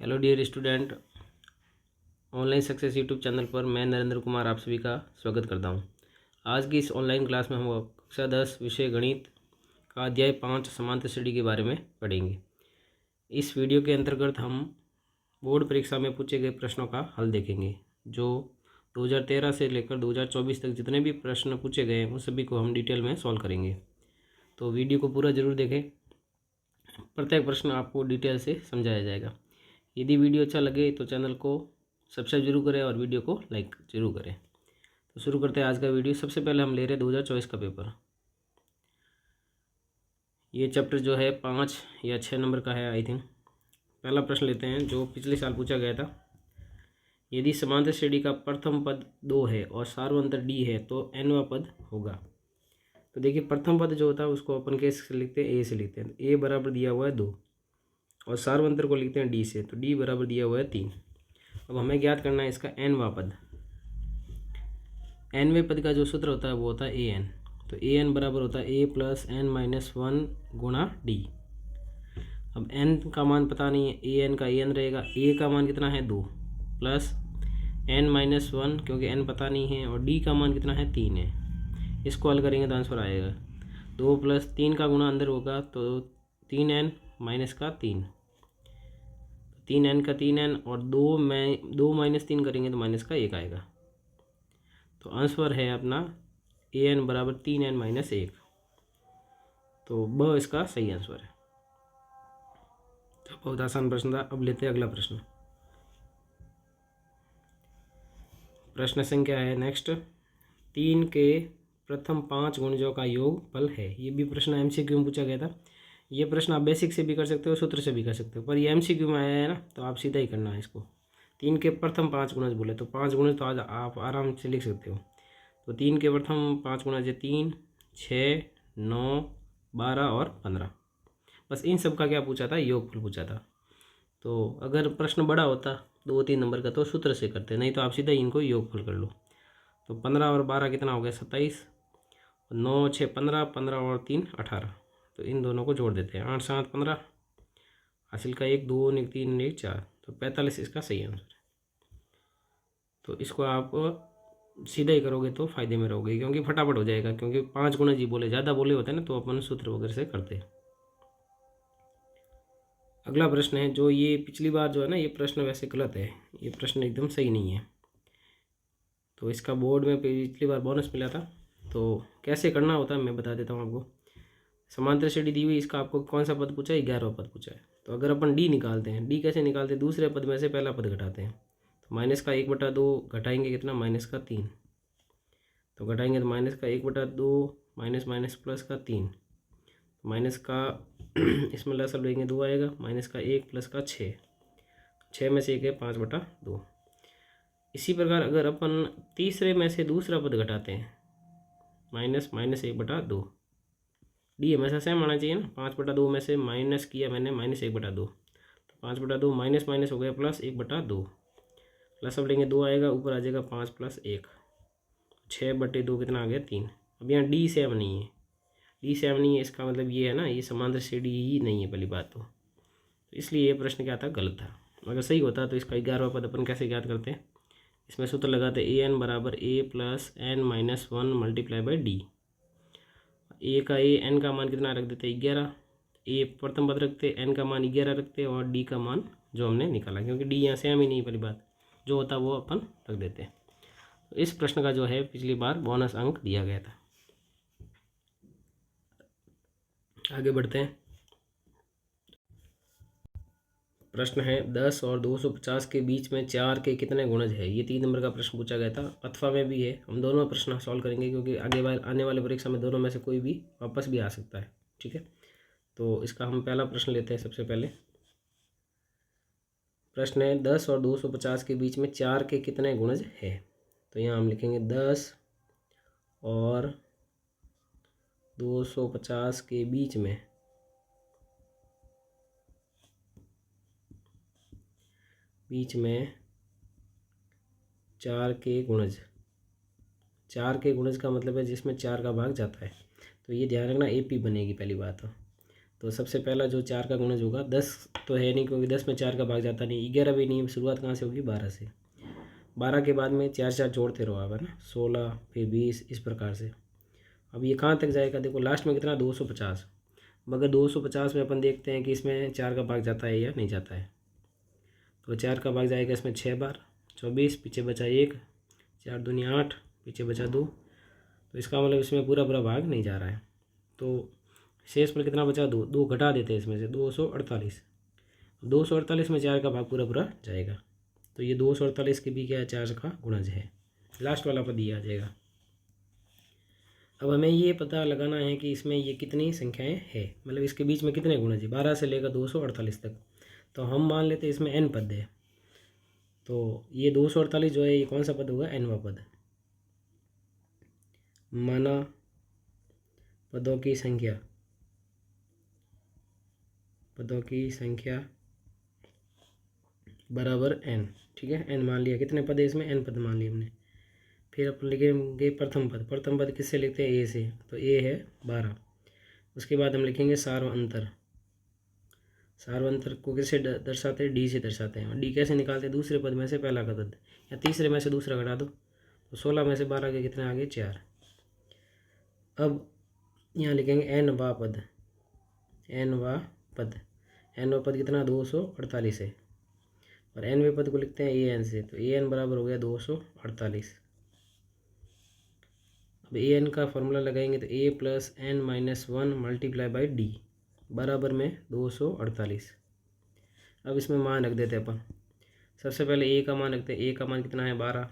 Hello dear student, online success YouTube channel पर मैं नरेंद्र कुमार आप सभी का स्वागत करता हूं। आज की इस ऑनलाइन क्लास में हम कक्षा 10 विषय गणित का अध्याय 5 समांतर श्रेणी के बारे में पढ़ेंगे। इस वीडियो के अंतर्गत हम बोर्ड परीक्षा में पूछे गए प्रश्नों का हल देखेंगे। जो 2013 से लेकर 2024 तक जितने भी प्रश्न पूछे गए हैं उन सभी को हम डिटेल में सॉल्व करेंगे। तो वीडियो को पूरा ज़रूर देखें, प्रत्येक प्रश्न आपको डिटेल से समझाया जाएगा। यदि वीडियो अच्छा लगे तो चैनल को सब्सक्राइब जरूर करें और वीडियो को लाइक जरूर करें। तो शुरू करते हैं आज का वीडियो। सबसे पहले हम ले रहे हैं 2024 का पेपर। ये चैप्टर जो है 5 या 6 नंबर का है आई थिंक। पहला प्रश्न लेते हैं जो पिछले साल पूछा गया था। यदि समांतर श्रेणी का प्रथम पद 2 है और सार्वंतर डी है तो nवां पद होगा। तो देखिए, प्रथम पद जो होता है उसको अपन कैसे लिखते हैं, ए से लिखते हैं। ए बराबर दिया हुआ है 2 और सार्वंतर को लिखते हैं डी से, तो डी बराबर दिया हुआ है 3। अब हमें ज्ञात करना है इसका nवां पद। nवें पद का जो सूत्र होता है वो होता है an। तो an बराबर होता है a प्लस n माइनस 1 गुणा डी। अब n का मान पता नहीं है, an का an रहेगा। a का मान कितना है 2 प्लस n माइनस 1 क्योंकि n पता नहीं है, और d का मान कितना है 3 है। इसको हल करेंगे तो आंसर आएगा 2 प्लस 3 का गुणा अंदर होगा तो 3n माइनस का 3, 3n का 3n और 2 माइनस 3 करेंगे तो माइनस का 1 आएगा। तो आंसर है अपना an बराबर 3n माइनस 1। तो ब इसका सही आंसर है। तो बहुत आसान प्रश्न था। अब लेते हैं अगला प्रश्न। प्रश्न संख्या है नेक्स्ट, 3 के प्रथम 5 गुणजों का योग फल है। ये भी प्रश्न एमसीक्यू में पूछा गया था। ये प्रश्न आप बेसिक से भी कर सकते हो, सूत्र से भी कर सकते हो, पर ये एमसीक्यू में आया है ना, तो आप सीधा ही करना है इसको। 3 के प्रथम 5 गुणज बोले तो 5 गुणज तो आज आप आराम से लिख सकते हो। तो 3 के प्रथम 5 गुणज है 3, 6, 9, 12 और 15। बस इन सब का क्या पूछा था, योगफल पूछा था। तो अगर प्रश्न बड़ा होता 2-3 नंबर का तो सूत्र से करते, नहीं तो आप सीधा इनको योगफल कर लो। तो 15 और 12 कितना हो गया 27, 9, 6, 15, 15 और 3 18। तो इन दोनों को जोड़ देते हैं, 8, 7, 15, हासिल का 1, 2, 1, 3, 1, 4, तो 45 इसका सही आंसर है। तो इसको आप सीधा ही करोगे तो फायदे में रहोगे, क्योंकि फटाफट हो जाएगा। क्योंकि 5 गुणा जी बोले, ज़्यादा बोले होते हैं ना तो अपन सूत्र वगैरह से करते। अगला प्रश्न है जो ये पिछली बार जो है ना, ये प्रश्न वैसे गलत है, ये प्रश्न एकदम सही नहीं है। तो इसका बोर्ड में पिछली बार बोनस मिला था। तो कैसे करना होता है मैं बता देता हूँ आपको। समांतर श्रेणी दी हुई, इसका आपको कौन सा पद पूछा है, 11वां पद पूछा है। तो अगर अपन डी निकालते हैं, डी कैसे निकालते हैं, दूसरे पद में से पहला पद घटाते हैं। तो माइनस का 1/2 घटाएंगे कितना, माइनस का 3। तो घटाएंगे तो माइनस का 1/2 माइनस माइनस प्लस का 3, माइनस का इसमें लसल लेंगे 2 आएगा, माइनस का 1 प्लस का 6, 6 में से 1 है 5/2। इसी प्रकार अगर अपन तीसरे में से दूसरा पद घटाते हैं, माइनस माइनस 1/2, डी हमेशा सेम आना चाहिए ना। 5/2 में से माइनस किया मैंने माइनस 1/2, तो 5/2 माइनस माइनस हो गया प्लस 1/2, प्लस अब लेंगे 2 आएगा, ऊपर आ जाएगा 5 प्लस 1, 6/2 कितना आ गया 3। अब यहाँ डी सेम नहीं है, डी सेम नहीं है इसका मतलब ये है ना, ये समांतर श्रेणी ही नहीं है पहली बात तो इसलिए ये प्रश्न क्या था, गलत था। अगर सही होता तो इसका 11वां पद अपन कैसे ज्ञात करते हैं, इसमें सूत्र लगाते an बराबर a plus n minus 1 multiply by D. A का एन का मान कितना रख देते 11, ए प्रथम पद रखते, एन का मान 11 रखते और डी का मान जो हमने निकाला, क्योंकि डी यहाँ सेम ही नहीं पहली बात, जो होता वो अपन रख देते हैं। तो इस प्रश्न का जो है पिछली बार बोनस अंक दिया गया था। आगे बढ़ते हैं। प्रश्न है 10 और 250 के बीच में 4 के कितने गुणज है। ये 3 नंबर का प्रश्न पूछा गया था, अथवा में भी है। हम दोनों प्रश्न सॉल्व करेंगे क्योंकि आने वाले परीक्षा में दोनों में से कोई भी वापस भी आ सकता है, ठीक है। तो इसका हम पहला प्रश्न लेते हैं। सबसे पहले प्रश्न है 10 और 250 के बीच में 4 के कितने गुणज है। तो यहाँ हम लिखेंगे 10 और 250 के बीच में 4 के गुणज। 4 के गुणज का मतलब है जिसमें 4 का भाग जाता है। तो ये ध्यान रखना, एपी बनेगी पहली बात। तो सबसे पहला जो 4 का गुणज होगा 10 तो है नहीं, क्योंकि 10 में 4 का भाग जाता नहीं, 11 भी नहीं, शुरुआत कहाँ से होगी 12 से। 12 के बाद में 4 4 जोड़ते रहो आप, है ना, 16 फिर 20 इस प्रकार से। अब ये कहाँ तक जाएगा, देखो लास्ट में कितना 250। मगर 250 में अपन देखते हैं कि इसमें 4 का भाग जाता है या नहीं जाता है। तो 4 का भाग जाएगा इसमें 6 बार, 24, पीछे बचा 1, 4 दूनी 8, पीछे बचा 2। तो इसका मतलब इसमें पूरा पूरा भाग नहीं जा रहा है। तो शेष पर कितना बचा, 2, 2 घटा देते हैं इसमें से, 248। 248 में 4 का भाग पूरा पूरा जाएगा, तो ये 248 के भी क्या है, 4 का गुणज है। लास्ट वाला पद ये आ जाएगा। अब हमें ये पता लगाना है कि इसमें ये कितनी संख्याएं हैं, मतलब इसके बीच में कितने गुणज है, 12 से लेकर 248 तक। तो हम मान लेते हैं इसमें n पद है, तो ये 248 जो है ये कौन सा पद होगा, nवा पद। माना पदों की संख्या बराबर n, ठीक है। n मान लिया, कितने पद है इसमें, n पद मान लिया हमने। फिर अपन लिखेंगे प्रथम पद किससे लिखते हैं, a से, तो a है 12। उसके बाद हम लिखेंगे सार्वअंतर को किससे दर्शाते हैं, d से दर्शाते हैं। और d कैसे निकालते हैं, दूसरे पद में से पहला का पद या तीसरे में से दूसरा घटा दो, तो 16 में से 12 के कितने आ गए, 4। अब यहाँ लिखेंगे nवा पद कितना 248 है, और nवे पद को लिखते हैं an से, तो an बराबर हो गया 248। अब an का फॉर्मूला लगाएंगे तो a plus n minus 1 multiply by D बराबर में 248। अब इसमें मान रख देते हैं अपन। सबसे पहले a का मान रखते हैं, a का मान कितना है 12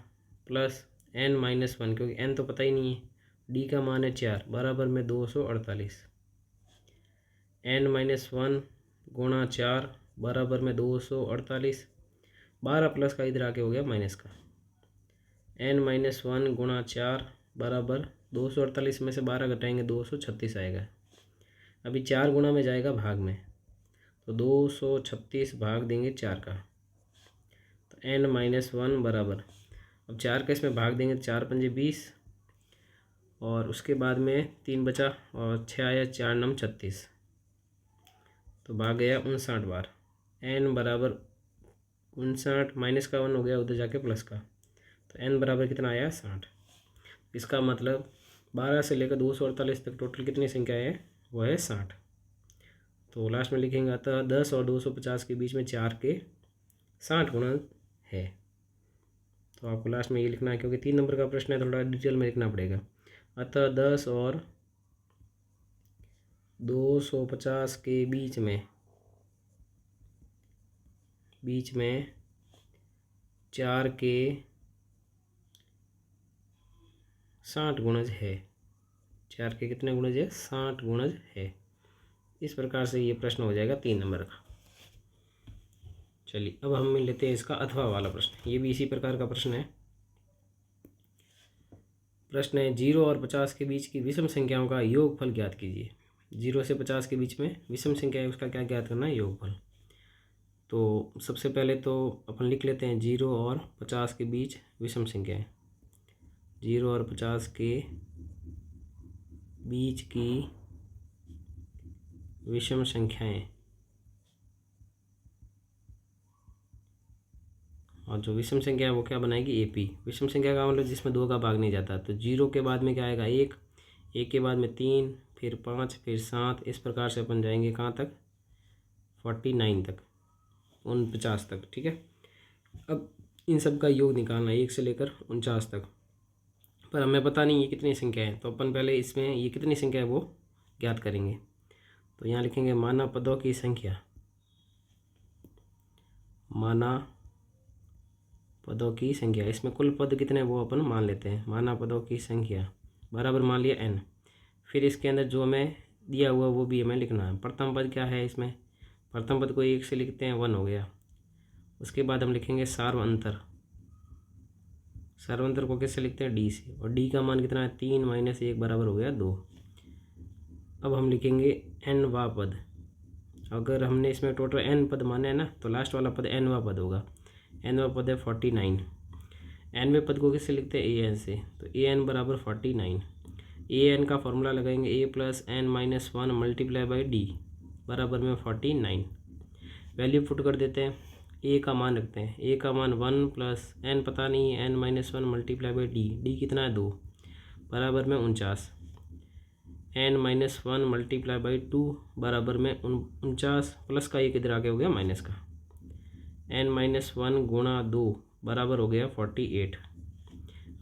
प्लस n माइनस 1, क्योंकि n तो पता ही नहीं है, d का मान है 4 बराबर में 248। n माइनस 1 गुणा 4 बराबर में 248। 12 प्लस का इधर आके हो गया माइनस का, n माइनस 1 गुणा 4 बराबर 248 में से 12 घटाएंगे 236 आएगा। अभी 4 गुणा में जाएगा भाग में, तो 236 भाग देंगे 4 का, तो n माइनस 1 बराबर, अब 4 का इसमें भाग देंगे, 4 पंजे 20, और उसके बाद में 3 बचा और 6 आया, 4 नम 36, तो भाग गया 59 बार। n बराबर 59 माइनस का 1 हो गया उधर जाके प्लस का, तो n बराबर कितना आया 60। इसका मतलब 12 से लेकर 248 तक टोटल कितनी संख्या है, वो है 60। तो लास्ट में लिखेंगे अतः 10 और 250 के बीच में 4 के 60 गुणज है। तो आपको लास्ट में ये लिखना है, क्योंकि 3 नंबर का प्रश्न है, थोड़ा डिटेल में लिखना पड़ेगा। अतः 10 और 250 के बीच में 4 के 60 गुणज है। 4 के कितने गुणज है, 60 गुणज है। इस प्रकार से ये प्रश्न हो जाएगा 3 नंबर का। चलिए अब हम लेते हैं इसका अथवा वाला प्रश्न, ये भी इसी प्रकार का प्रश्न है। प्रश्न है 0 और 50 के बीच की विषम संख्याओं का योगफल ज्ञात कीजिए। 0 से 50 के बीच में विषम संख्या है, उसका क्या ज्ञात करना है, योगफल। तो सबसे पहले तो अपन लिख लेते हैं 0 और 50 के बीच विषम संख्याएं। 0 और 50 के बीच की विषम संख्याएं, और जो विषम संख्या है वो क्या बनाएगी, एपी। विषम संख्या का मतलब जिसमें 2 का भाग नहीं जाता। तो 0 के बाद में क्या आएगा 1, 1 के बाद में 3, फिर 5, फिर 7, इस प्रकार से अपन जाएंगे कहाँ तक, 49 तक, 49 तक, ठीक है। अब इन सब का योग निकालना है 1 से लेकर 49 तक, पर हमें पता नहीं ये कितनी संख्या है, तो अपन पहले इसमें ये कितनी संख्या है वो ज्ञात करेंगे। तो यहाँ लिखेंगे माना पदों की संख्या, माना पदों की संख्या, इसमें कुल पद कितने हैं वो अपन मान लेते हैं। माना पदों की संख्या बराबर मान लिया n, फिर इसके अंदर जो हमें दिया हुआ वो भी हमें लिखना है। प्रथम पद क्या है, इसमें प्रथम पद को 1 से लिखते हैं, 1 हो गया। उसके बाद हम लिखेंगे सार्वअंतर को किससे लिखते हैं, d से, और d का मान कितना है 3 माइनस 1 बराबर हो गया 2। अब हम लिखेंगे nवा पद। अगर हमने इसमें टोटल n पद माने हैं ना, तो लास्ट वाला पद nवा पद होगा। nवा पद है 49। nवें पद को किससे लिखते हैं, an से, तो an बराबर 49। an का फॉर्मूला लगाएंगे a plus n minus 1 multiply by D बराबर में 49। वैल्यू पुट कर देते हैं, ए का मान रखते हैं, ए का मान 1 प्लस एन पता नहीं है, n-1 मल्टीप्लाई बाई डी कितना है 2 बराबर में 49, n-1 मल्टीप्लाई बाई 2 बराबर में 49 प्लस का ये किधर आगे हो गया माइनस का, n-1 गुणा 2 बराबर हो गया 48।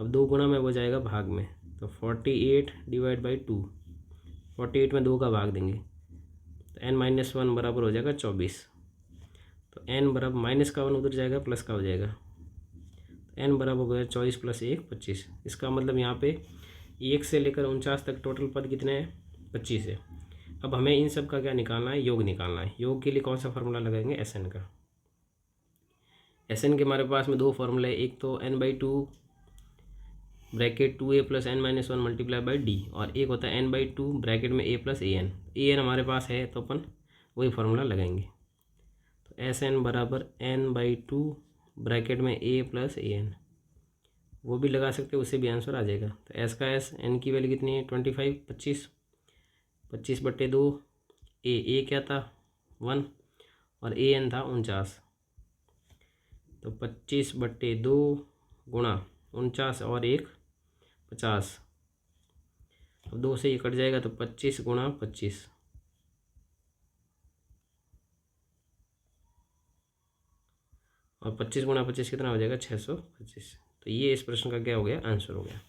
अब 2 गुणा में हो जाएगा भाग में, तो 48 डिवाइड बाई 2, 48 में 2 का भाग देंगे तो n-1 बराबर हो जाएगा 24। तो n बराबर माइनस का 1 उधर जाएगा प्लस का हो जाएगा, तो n बराबर हो गया 24 प्लस 1 25। इसका मतलब यहाँ पे 1 से लेकर 49 तक टोटल पद कितने हैं 25 है। अब हमें इन सब का क्या निकालना है, योग निकालना है। योग के लिए कौन सा फार्मूला लगाएंगे, एस एन का। एस एन के हमारे पास में 2 फार्मूला है, एक तो n/2 bracket 2a plus n-1 multiply by D, और एक होता है n/2 ब्रैकेट में a प्लस an। an हमारे पास है तो अपन वही फार्मूला लगाएंगे। तो एस एन बराबर n/2 ब्रैकेट में a प्लस an, वो भी लगा सकते हो, उससे भी आंसर आ जाएगा। तो एस का एस, एन की वैल्यू कितनी है 25, 25/2, ए क्या था 1 और an था 49, तो 25/2 गुणा 49 और 1 50। अब 2 से ये कट जाएगा तो 25 गुणा 25, और 25 गुणा 25 कितना हो जाएगा 625। तो ये इस प्रश्न का क्या हो गया, आंसर हो गया।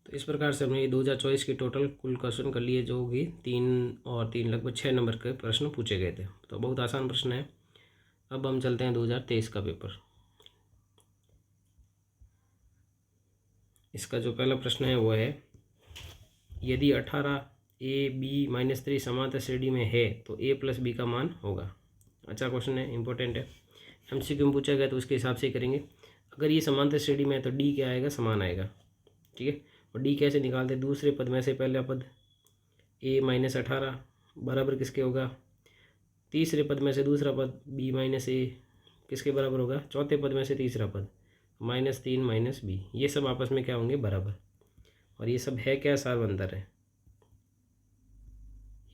तो इस प्रकार से हमने 2024 की टोटल कुल क्वेश्चन कर लिए, जो कि 3 और 3 लगभग 6 नंबर के प्रश्न पूछे गए थे। तो बहुत आसान प्रश्न है। अब हम चलते हैं 2023 का पेपर। इसका जो पहला प्रश्न है वो है, यदि 18ab-3 समांतर श्रेणी में है तो a प्लस बी का मान होगा। अच्छा क्वेश्चन है, इंपॉर्टेंट है, MCQ में पूछा गया तो उसके हिसाब से ही करेंगे। अगर ये समांतर श्रेणी में है तो d क्या आएगा, समान आएगा, ठीक है। और d कैसे निकालते, दूसरे पद में से पहला पद a-18 बराबर किसके होगा, तीसरे पद में से दूसरा पद b-a किसके बराबर होगा, चौथे पद में से तीसरा पद -3 -b, ये सब आपस में क्या होंगे, बराबर। और ये सब है क्या, सार्वंतर है,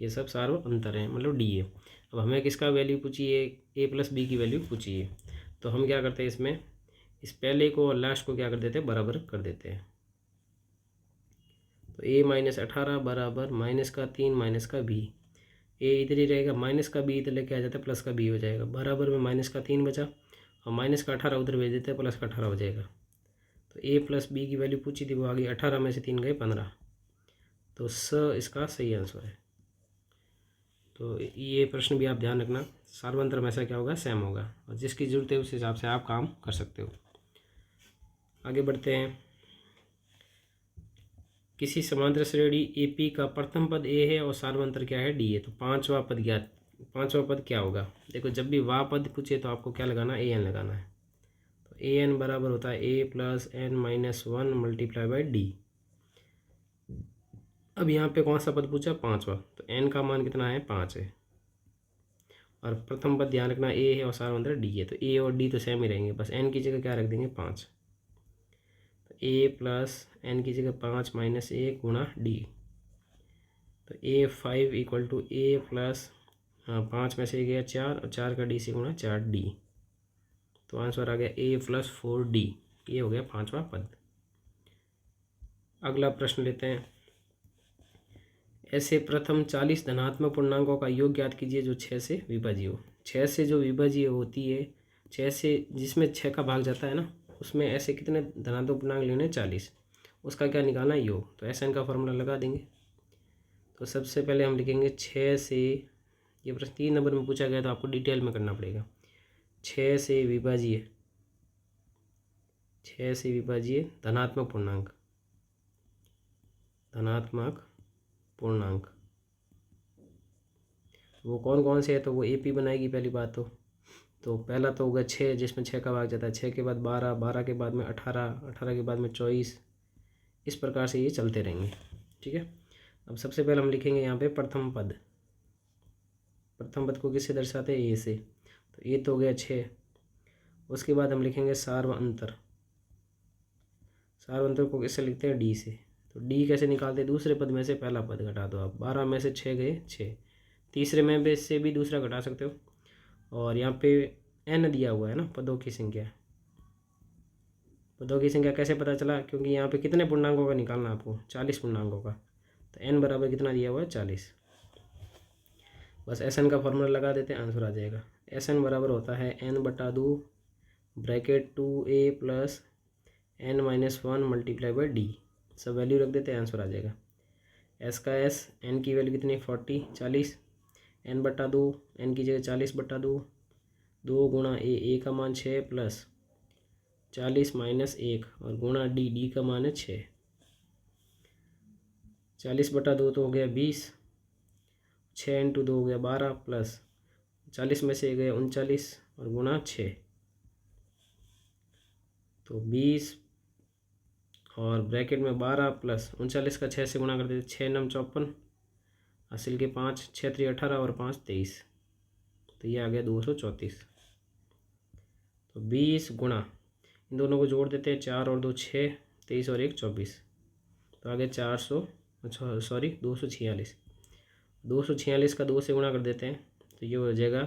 ये सब सार्वंतर है, मतलब डी है। अब हमें किसका वैल्यू पूछी है, a प्लस बी की वैल्यू पूछी है। तो हम क्या करते हैं, इसमें इस पहले को और लास्ट को क्या कर देते हैं, बराबर कर देते हैं। तो a-18 बराबर -3 -b, a इधर ही रहेगा, माइनस का b इधर लेके आ जाता है, प्लस का b हो जाएगा, बराबर में -3 बचा, और -18 उधर भेज देते हैं, प्लस का 18 हो जाएगा। तो a प्लस बी की वैल्यू पूछी थी, वो आ गई 18 में से 3 गए 15, तो स इसका सही आंसर है। तो ये प्रश्न भी आप ध्यान रखना, सार्वंतर में ऐसा क्या होगा, सेम होगा, और जिसकी ज़रूरत है उस हिसाब से आप काम कर सकते हो। आगे बढ़ते हैं। किसी समांतर श्रेणी AP का प्रथम पद a है और सार्वंतर क्या है, d है। तो पांचवा पद ज्ञात, पांचवा पद क्या होगा, देखो जब भी वाह पद पूछे तो आपको क्या लगाना, an लगाना है। तो an बराबर होता है a plus n-1 multiply by D. अब यहाँ पे कौन सा पद पूछा, पांचवा, तो n का मान कितना है, 5 है, और प्रथम पद ध्यान रखना a है और सार्वंतर d है, तो a और d तो सेम ही रहेंगे, बस n की जगह क्या रख देंगे, 5। तो a प्लस n की जगह 5 -1 गुणा d, तो a5 equal to a plus 5 में से गया 4 और 4 का d से गुणा 4d, तो आंसर आ गया a प्लस 4d। ये हो गया पांचवा पद। अगला प्रश्न लेते हैं। ऐसे प्रथम 40 धनात्मक पूर्णांकों का योग ज्ञात कीजिए जो 6 से विभाज्य हो। 6 से जो विभाज्य होती है, 6 से जिसमें 6 का भाग जाता है ना, उसमें ऐसे कितने धनात्मक पूर्णांक लेने, 40, उसका क्या निकालना है, योग। तो SN का फॉर्मूला लगा देंगे। तो सबसे पहले हम लिखेंगे 6 से, ये प्रश्न 3 नंबर में पूछा गया तो आपको डिटेल में करना पड़ेगा। 6 से विभाज्य, 6 से विभाज्य धनात्मक पूर्णांक, धनात्मक पूर्णांक वो कौन कौन से है, तो वो AP बनाएगी पहली बात। तो पहला तो होगा 6, जिसमें 6 का भाग जाता है, 6 के बाद 12, 12 के बाद में 18, 18 के बाद में 24, इस प्रकार से ये चलते रहेंगे, ठीक है। अब सबसे पहले हम लिखेंगे यहाँ पे प्रथम पद। प्रथम पद को किससे दर्शाते हैं, A से, तो ये तो हो गया 6। उसके बाद हम लिखेंगे सार्वंतर, सार्वंतर को किससे लिखते हैं, D से, तो डी कैसे निकालते, दूसरे पद में से पहला पद घटा दो आप, 12 में से 6 गए 6, तीसरे में भी से भी दूसरा घटा सकते हो। और यहाँ पे n दिया हुआ है ना, पदों की संख्या। पदों की संख्या कैसे पता चला, क्योंकि यहाँ पे कितने पूर्णांकों का निकालना आपको, 40 पूर्णांकों का। तो n बराबर कितना दिया हुआ है, 40। बस Sn का फॉर्मूला लगा देते हैं, आंसर आ जाएगा। Sn बराबर होता है n/2 bracket 2a plus n-1 multiply by D. सब वैल्यू रख देते हैं, आंसर आ जाएगा। S का S, n की वैल्यू कितनी, 40, n/2, n की जगह 40/2, 2 गुणा a का मान 6 प्लस 40 माइनस 1 और गुणा डी का मान है 6। 40/2 तो हो गया 20, 6 × 2 हो गया 12 प्लस 40 में से गए 39 और गुणा 6, तो 20 और ब्रैकेट में 12 प्लस 39 का 6 से गुणा कर देते, 6 9 54, हासिल के 5, 6 3 18 और 5 23, तो ये आ गया 234। तो 20 गुणा, इन दोनों को जोड़ देते हैं, 4 और 2 6, 23 और 1 24, तो आ गया 246। 246 का 2 से गुणा कर देते हैं, तो ये हो जाएगा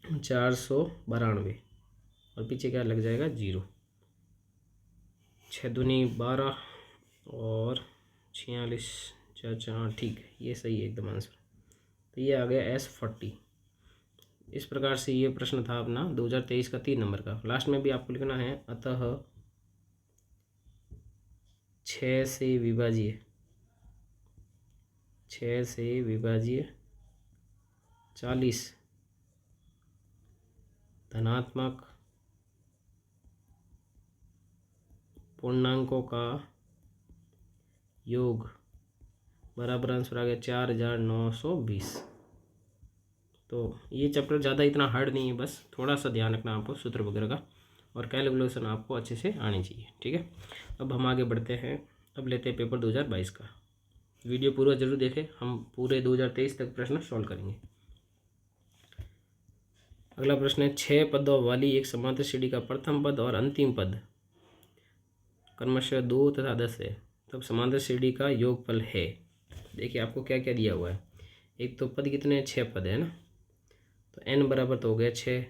492 और पीछे क्या लग जाएगा 0। 6 दूनी 12 और 46 4 ठीक है, ये सही है एकदम आंसर। तो ये आ गया S40। इस प्रकार से ये प्रश्न था अपना 2023 का 3 नंबर का। लास्ट में भी आपको लिखना है, अतः 6 से विभाज्य 40 धनात्मक पूर्णांकों का योग बराबर आंसर आ गया 4920। तो ये चैप्टर ज़्यादा इतना हार्ड नहीं है, बस थोड़ा सा ध्यान रखना आपको सूत्र वगैरह का, और कैलकुलेशन आपको अच्छे से आनी चाहिए, ठीक है। अब हम आगे बढ़ते हैं, अब लेते हैं पेपर 2022 का। वीडियो पूरा जरूर देखें, हम पूरे 2023 तक प्रश्न सॉल्व करेंगे। अगला प्रश्न है, 6 पदों वाली एक समांतर श्रेणी का प्रथम पद और अंतिम पद क्रमशः 2 तथा 10 है, तब समांतर श्रेणी का योगफल है। देखिए आपको क्या क्या दिया हुआ है। एक तो पद कितने हैं, 6 पद है ना, तो n बराबर तो हो गया 6।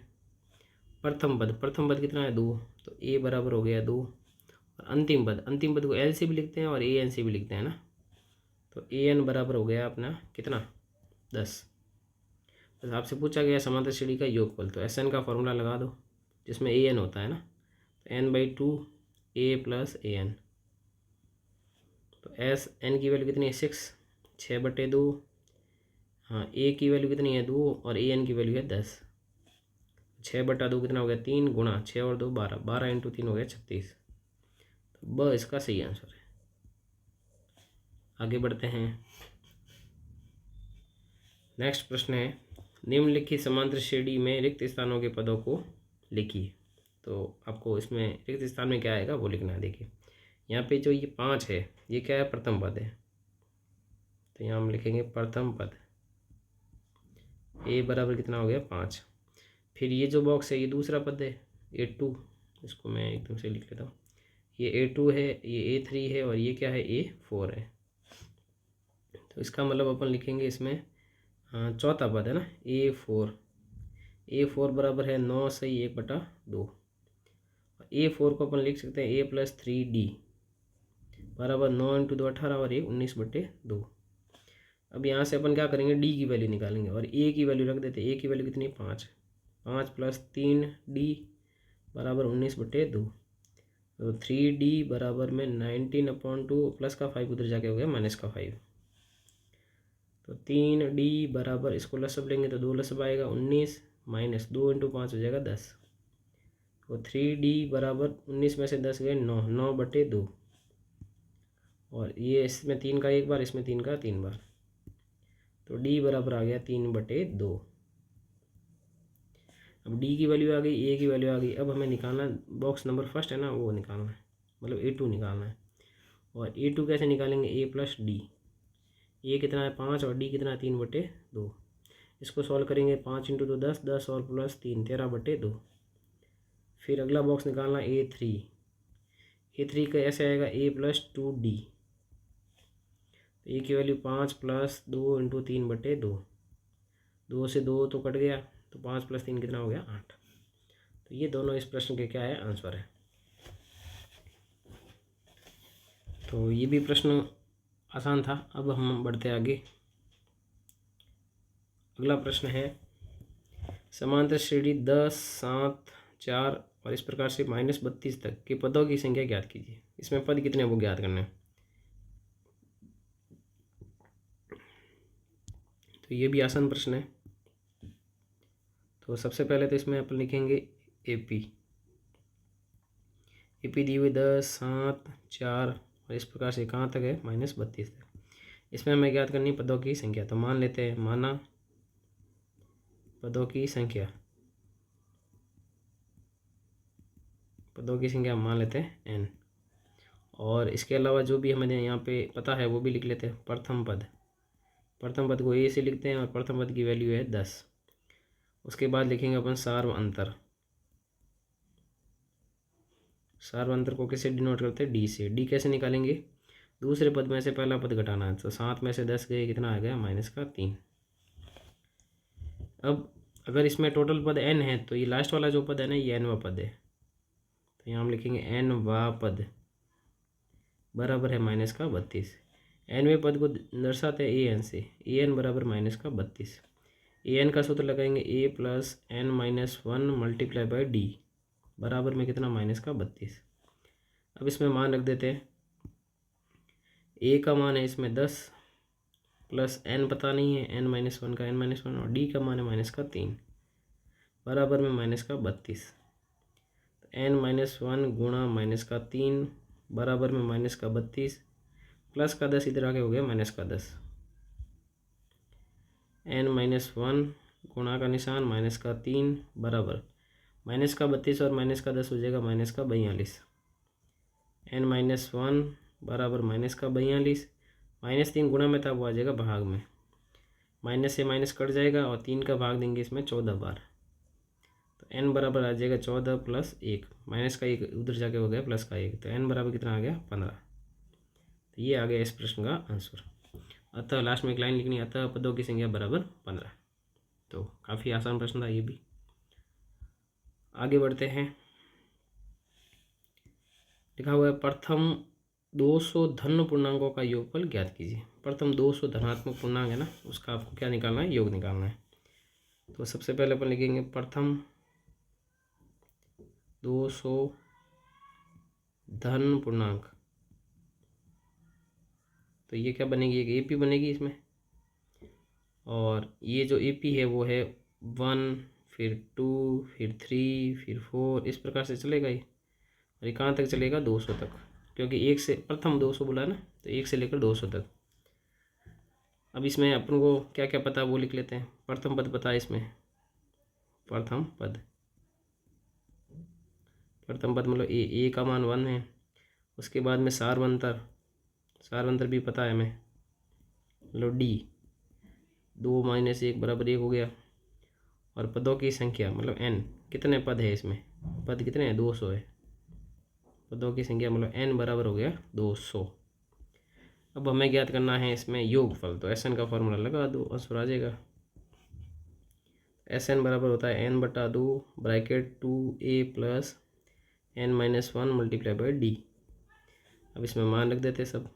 प्रथम पद कितना है, 2, तो a बराबर हो गया 2। और अंतिम पद को l से भी लिखते हैं और an से भी लिखते हैं ना, तो an बराबर हो गया अपना कितना, 10। बस आपसे पूछा गया समांतर श्रेणी का योगफल, तो Sn का फॉर्मूला लगा दो, जिसमें an होता है ना, तो n/2 a प्लस an। तो n की वैल्यू कितनी है, 6/2। हाँ, a की वैल्यू कितनी है, 2 और an की वैल्यू है 10। 6/2 कितना हो गया, 3 गुणा 6 और 2 12, 12 × 3 हो गया 36। तो ब इसका सही आंसर है। आगे बढ़ते हैं, नेक्स्ट प्रश्न है, निम्नलिखित समांतर श्रेणी में रिक्त स्थानों के पदों को लिखिए। तो आपको इसमें रिक्त स्थान में क्या आएगा वो लिखना है। देखिए यहाँ पे जो ये 5 है, ये क्या है, प्रथम पद है, तो यहाँ हम लिखेंगे प्रथम पद, a बराबर कितना हो गया 5। फिर ये जो बॉक्स है ये दूसरा पद है, A2, इसको मैं एकदम से लिख लेता हूँ, ये A2 है, ये A3 है और ये क्या है, A4 है। तो इसका मतलब अपन लिखेंगे इसमें चौथा पद है ना, A4 बराबर है 9 सही 1/2। A4 को अपन लिख सकते हैं a + 3d बराबर 9 × 2 18 और 19/2। अब यहाँ से अपन क्या करेंगे, d की वैल्यू निकालेंगे और a की वैल्यू रख देते हैं। a की वैल्यू कितनी, 5 + 3d बराबर 19/2। तो 3d बराबर में 19/2 प्लस का 5 उधर जाके हो गया -5। तो 3d बराबर, इसको लसब लेंगे तो 2 लसब आएगा 19 माइनस 2 × 5 हो जाएगा 10। तो 3d बराबर 19 में से 10 गए 9/2, और ये इसमें 3 का एक बार, इसमें 3 का 3 बार, तो d बराबर आ गया 3/2। अब d की वैल्यू आ गई, a की वैल्यू आ गई। अब हमें निकालना, बॉक्स नंबर फर्स्ट है ना, वो निकालना है, मतलब A2 निकालना है। और A2 कैसे निकालेंगे, a + d, a कितना है 5 और d कितना है 3/2। इसको सॉल्व करेंगे, 5 × 2 10, 10 और प्लस 3 13/2। फिर अगला बॉक्स निकालना A3 का ऐसे आएगा a + 2d तो ए की वैल्यू 5 प्लस 2 इंटू 3/2, 2 से 2 तो कट गया, तो 5 प्लस 3 कितना हो गया 8। तो ये दोनों इस प्रश्न के क्या है आंसर है। तो ये भी प्रश्न आसान था। अब हम बढ़ते आगे। अगला प्रश्न है समांतर श्रेणी 10, 7, 4 और इस प्रकार से -32 तक के पदों की संख्या ज्ञात कीजिए। इसमें पद कितने वो ज्ञात करने हैं। तो ये भी आसान प्रश्न है। तो सबसे पहले तो इसमें अपन लिखेंगे एपी दी हुई 10, 7, 4 और इस प्रकार से कहाँ तक है -32 तक। इसमें हमें ज्ञात करनी पदों की संख्या। तो मान लेते हैं, माना पदों की संख्या मान लेते हैं n। और इसके अलावा जो भी हमें यहाँ पे पता है वो भी लिख लेते हैं। प्रथम पद को ए से लिखते हैं और प्रथम पद की वैल्यू है 10। उसके बाद लिखेंगे अपन सार्व अंतर को किससे डिनोट करते हैं, डी से। डी कैसे निकालेंगे, दूसरे पद में से पहला पद घटाना है। तो 7 में से 10 गए, कितना आ गया -3। अब अगर इसमें टोटल पद n है तो ये लास्ट वाला जो पद है ना ये nवा पद है। तो यहाँ हम लिखेंगे nवा पद बराबर है -32। nवें पद को दर्शाते हैं an से, an बराबर -32। an का सूत्र लगाएंगे a plus n-1 multiply by D बराबर में कितना -32। अब इसमें मान रख देते हैं। a का मान है इसमें 10 प्लस n पता नहीं है, n-1 का n-1 और d का मान है -3 बराबर में -32। n-1 गुणा -3 बराबर में -32 प्लस का 10 इधर आगे हो गया -10। n-1 गुणा का निशान -3 बराबर -32 और -10 हो जाएगा -42। n-1 बराबर -42, -3 गुणा में था वो आ जाएगा भाग में, माइनस से माइनस कट जाएगा और 3 का भाग देंगे इसमें 14 बार। तो n बराबर आ जाएगा 14 प्लस 1, माइनस का 1 उधर जाके हो गया प्लस का 1, तो n बराबर कितना आ गया 15। तो ये आ गया इस प्रश्न का आंसर। अतः लास्ट में एक लाइन लिखनी, अतः पदों की संख्या बराबर 15। तो काफ़ी आसान प्रश्न था ये भी। आगे बढ़ते हैं। लिखा हुआ है प्रथम 200 धन पूर्णांकों का योगफल ज्ञात कीजिए। प्रथम 200 धनात्मक पूर्णांक है ना, उसका आपको क्या निकालना है, योग निकालना है। तो सबसे पहले अपन लिखेंगे प्रथम 200 धन पूर्णांक। तो ये क्या बनेगी, एक एपी बनेगी इसमें। और ये जो एपी है वो है 1, फिर 2, फिर 3, फिर 4, इस प्रकार से चलेगा ये। और ये कहाँ तक चलेगा, 200 तक, क्योंकि 1 से प्रथम 200 बोला ना, तो 1 से लेकर 200 तक। अब इसमें अपन को क्या क्या पता वो लिख लेते हैं। प्रथम पद पता है इसमें, प्रथम पद मतलब ए का मान 1 है। उसके बाद में सारवंतर भी पता है हमें, मतलब डी 2 - 1 बराबर 1 हो गया। और पदों की संख्या मतलब n, कितने पद है इसमें, पद कितने हैं, 200 है। पदों की संख्या मतलब n बराबर हो गया 200। अब हमें ज्ञात करना है इसमें योगफल। तो Sn का फॉर्मूला लगा दो, आंसर आ जाएगा। Sn बराबर होता है n/2 bracket 2a plus n-1 multiply by D. अब इसमें मान रख देते सब।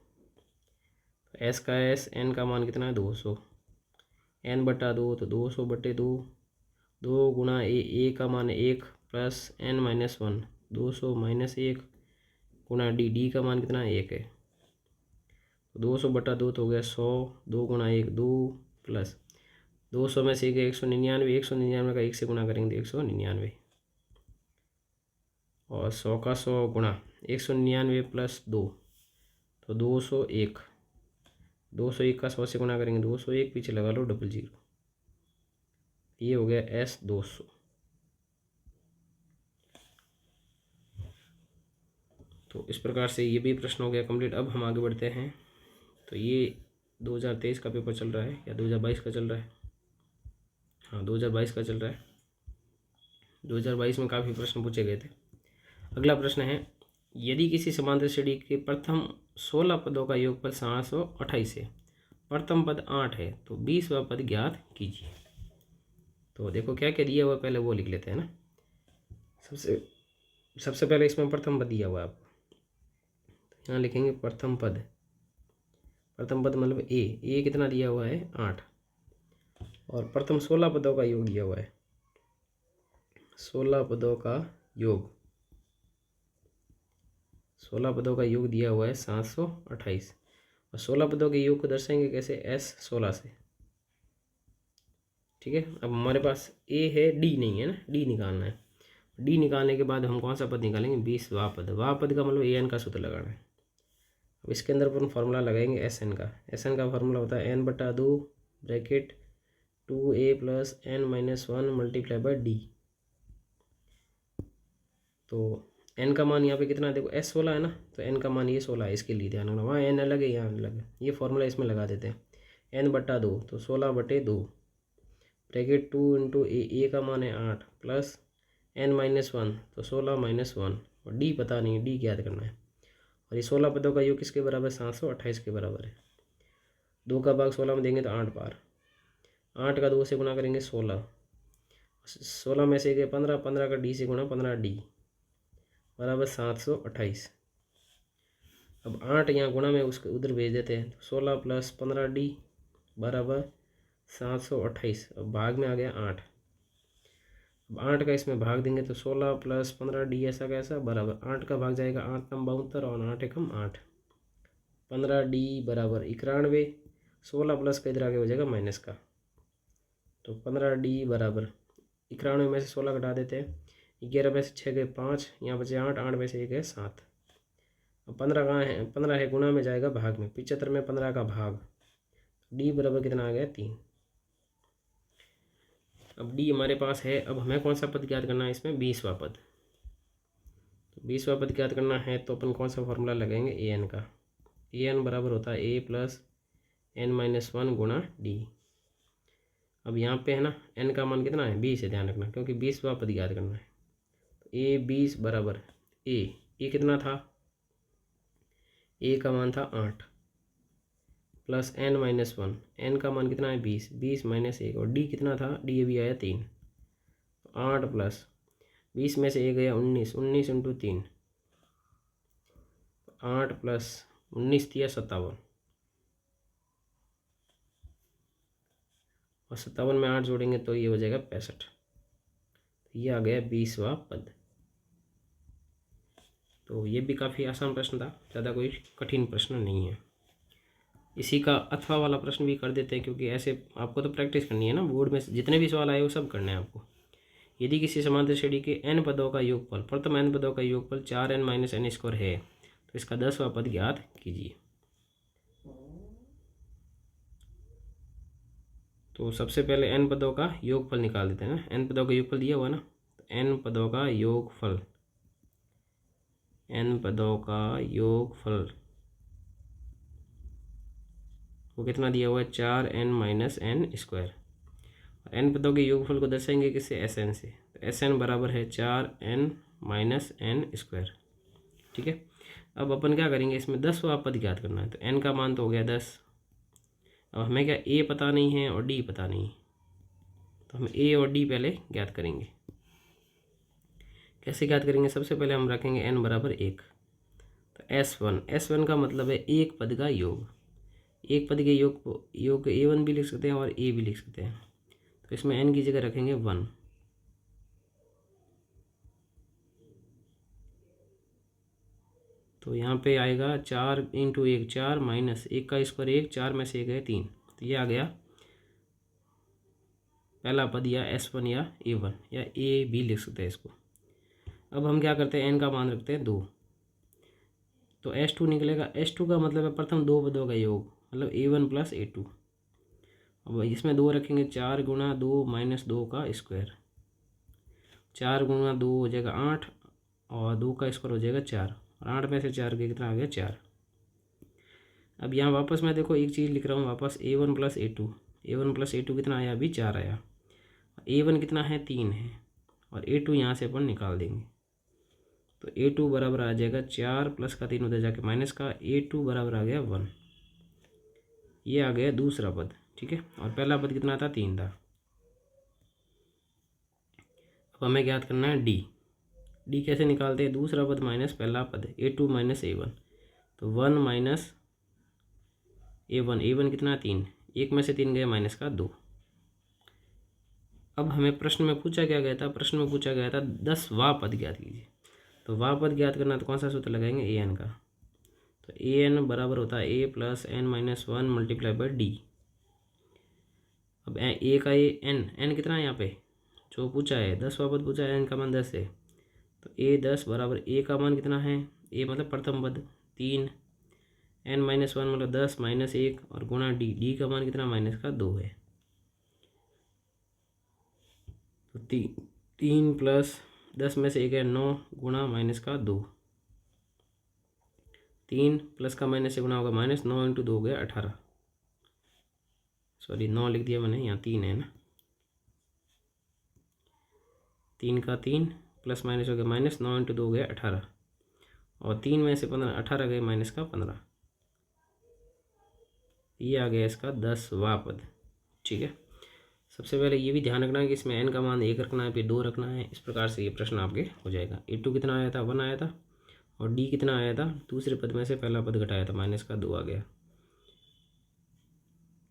S का S, n का मान कितना है 200, n/2 तो 200/2, 2 गुणा a का मान 1 प्लस n-1, 200 - 1 गुणा डी का मान कितना है 1 है। तो 200/2 तो हो गया 100, 2 गुणा 1 2 प्लस 200 में से 199, 199 का 1 से गुणा करेंगे 199, और 100 का 100 गुणा 199 प्लस 2 तो 201, 201 का 100 से गुणा करेंगे 201, पीछे लगा लो 00। ये हो गया S200। तो इस प्रकार से ये भी प्रश्न हो गया कंप्लीट। अब हम आगे बढ़ते हैं। तो ये 2023 का पेपर चल रहा है या 2022 का चल रहा है, हाँ 2022 का चल रहा है। 2022 में काफ़ी प्रश्न पूछे गए थे। अगला प्रश्न है, यदि किसी समांतर श्रेणी के प्रथम 16 पदों का योगफल 728 है, प्रथम पद 8 है, तो 20वां पद ज्ञात कीजिए। तो देखो क्या क्या दिया हुआ है, पहले वो लिख लेते हैं ना। सबसे पहले इसमें प्रथम पद दिया हुआ है आपको, तो यहाँ लिखेंगे प्रथम पद। प्रथम पद मतलब ए कितना दिया हुआ है 8, और प्रथम 16 पदों का योग दिया हुआ है, 16 पदों का योग, 16 पदों का योग दिया हुआ है 728, और 16 पदों के योग को दर्शाएंगे कैसे, S16 से। ठीक है, अब हमारे पास ए है, डी नहीं है ना, डी निकालना है। डी निकालने के बाद हम कौन सा पद निकालेंगे, 20वां पद। वां पद का मतलब एन का सूत्र लगाना है। अब इसके अंदर अपन फार्मूला लगाएंगे एस एन का फार्मूला होता है n/2 bracket 2a + n-1 multiply by D. तो n का मान यहाँ पे कितना है, देखो S16 है ना, तो n का मान ये 16 है, इसके लिए ध्यान रखना। वहाँ n अलग है, यहाँ अलग है, ये फार्मूला इसमें लगा देते हैं। n/2 तो 16/2 ब्रैकेट 2 × a का मान है 8 प्लस n-1 तो 16-1, और डी पता नहीं, डी याद करना है। और ये 16 पदों का योग किसके बराबर है, 728 के बराबर है। 2 का भाग 16 में देंगे तो 8 बार, 8 का 2 से गुना करेंगे 16, 16 में से गए 15, 15 का डी से गुना 15d बराबर 728। अब 8 यहाँ गुणा में उसके उधर भेज देते हैं, तो 16 + 15d बराबर 728। अब भाग में आ गया 8। अब 8 का इसमें भाग देंगे तो 16 + 15d ऐसा कैसा बराबर 8 का भाग जाएगा 8 × 72 और 8 × 8, 15d बराबर 91। 16 प्लस का इधर आगे हो जाएगा माइनस का, तो 15d बराबर 91 में से 16 घटा देते हैं, 11 में से 6 गए 5, यहाँ बचे 8, 8 में से 1 है 7। अब 15 कहाँ है, 15 है गुणा में जाएगा भाग में, 75 में 15 का भाग, d बराबर कितना आ गया 3। अब d हमारे पास है। अब हमें कौन सा पद ज्ञात करना है इसमें, 20वां पद। तो 20वां पद ज्ञात करना है तो अपन कौन सा फॉर्मूला लगाएंगे, an का। an बराबर होता है a + n-1 गुणा d। अब यहाँ पे है ना n का मान कितना है 20 है, ध्यान रखना, क्योंकि 20वां पद ज्ञात करना है। तो a 20 बराबर a कितना था, a का मान था 8 प्लस n-1, n का मान कितना है 20, 20 - 1, और d कितना था, d अभी आया 3, 8 प्लस 20 में से 1 गया 19, 19 × 3, 8 प्लस 19 दिया 57, और 57 में 8 जोड़ेंगे तो ये हो जाएगा 65। ये आ गया 20वां पद। तो ये भी काफ़ी आसान प्रश्न था, ज़्यादा कोई कठिन प्रश्न नहीं है। इसी का अथवा वाला प्रश्न भी कर देते हैं, क्योंकि ऐसे आपको तो प्रैक्टिस करनी है ना, बोर्ड में जितने भी सवाल आए वो सब करने हैं आपको। यदि किसी समांतर श्रेणी के n पदों का योगफल, प्रथम n पदों का योगफल 4n - n² है, तो इसका 10वां पद ज्ञात कीजिए। तो सबसे पहले n पदों का योगफल निकाल देते हैं ना, n पदों का योगफल दिया हुआ ना, तो n पदों का योगफल, n पदों का योगफल वो कितना दिया हुआ है, 4n - n²। n पदों के योगफल को दर्शाएंगे किससे, Sn से। तो Sn बराबर है 4n - n²। ठीक है, अब अपन क्या करेंगे, इसमें 10वां पद ज्ञात करना है। तो n का मान तो हो गया 10। अब हमें क्या a पता नहीं है और d पता नहीं, तो हम a और d पहले ज्ञात करेंगे। कैसे ज्ञात करेंगे, सबसे पहले हम रखेंगे n बराबर 1। तो S1 का मतलब है एक पद का योग। एक पद के योग को a1 भी लिख सकते हैं और a भी लिख सकते हैं। तो इसमें n की जगह रखेंगे 1। तो यहाँ पे आएगा 4 × 1 4 माइनस 1 का स्क्वायर 1, 4 में से 1 है 3, तो ये आ गया पहला पद, या S1 या a1 या a भी लिख सकते हैं इसको। अब हम क्या करते हैं, n का मान रखते हैं 2, तो S2 निकलेगा। S2 का मतलब है प्रथम 2 पदों का योग, मतलब a1 + a2। अब इसमें 2 रखेंगे, 4 × 2 - 2 का स्क्वायर, 4 × 2 हो जाएगा 8, और 2 का स्क्वायर हो जाएगा 4, और 8 में से 4 के कितना आ गया 4। अब यहाँ वापस मैं देखो एक चीज़ लिख रहा हूँ वापस, a1 + a2, a1 + a2 कितना आया अभी 4 आया, a1 कितना है 3 है, और a2 यहाँ से अपन निकाल देंगे। तो A2 बराबर आ जाएगा 4 प्लस का 3 उधर जाके माइनस का, A2 बराबर आ गया 1। ये आ गया दूसरा पद, ठीक है। और पहला पद कितना था, 3 था। अब हमें ज्ञात करना है डी कैसे निकालते हैं, दूसरा पद माइनस पहला पद, A2 माइनस A1, तो 1 माइनस A1 कितना, 3, एक में से 3 गए माइनस का 2। अब हमें प्रश्न में पूछा क्या गया था, प्रश्न में पूछा गया था 10वां पद ज्ञात कीजिए। तो वां पद ज्ञात करना तो कौन सा सूत्र लगाएंगे, an का। तो an बराबर होता है a plus n minus 1 multiply by D. अब ए का ये n कितना है यहाँ पे जो पूछा है, 10वां पद पूछा है, n का मान 10 है। तो a10 बराबर a का मान कितना है, a मतलब प्रथम पद 3, n माइनस 1 मतलब 10 माइनस 1 और गुणा डी का मान कितना, माइनस का 2 है। तो 3 प्लस 10 में से 1 है 9 गुणा माइनस का 2, 3 प्लस का माइनस से गुणा होगा माइनस, 9 इंटू 2 हो गया 18, सॉरी 9 लिख दिया मैंने, यहाँ 3 है ना, 3 का 3 प्लस माइनस हो गया माइनस, 9 इंटू 2 हो गया 18, और 3 में से 15, 18 गए माइनस का 15। ये आ गया इसका 10वां पद, ठीक है। सबसे पहले ये भी ध्यान रखना है कि इसमें n का मान 1 रखना है, फिर 2 रखना है। इस प्रकार से ये प्रश्न आपके हो जाएगा। A2 कितना आया था, 1 आया था, और D कितना आया था, दूसरे पद में से पहला पद घटाया था, माइनस का 2 आ गया।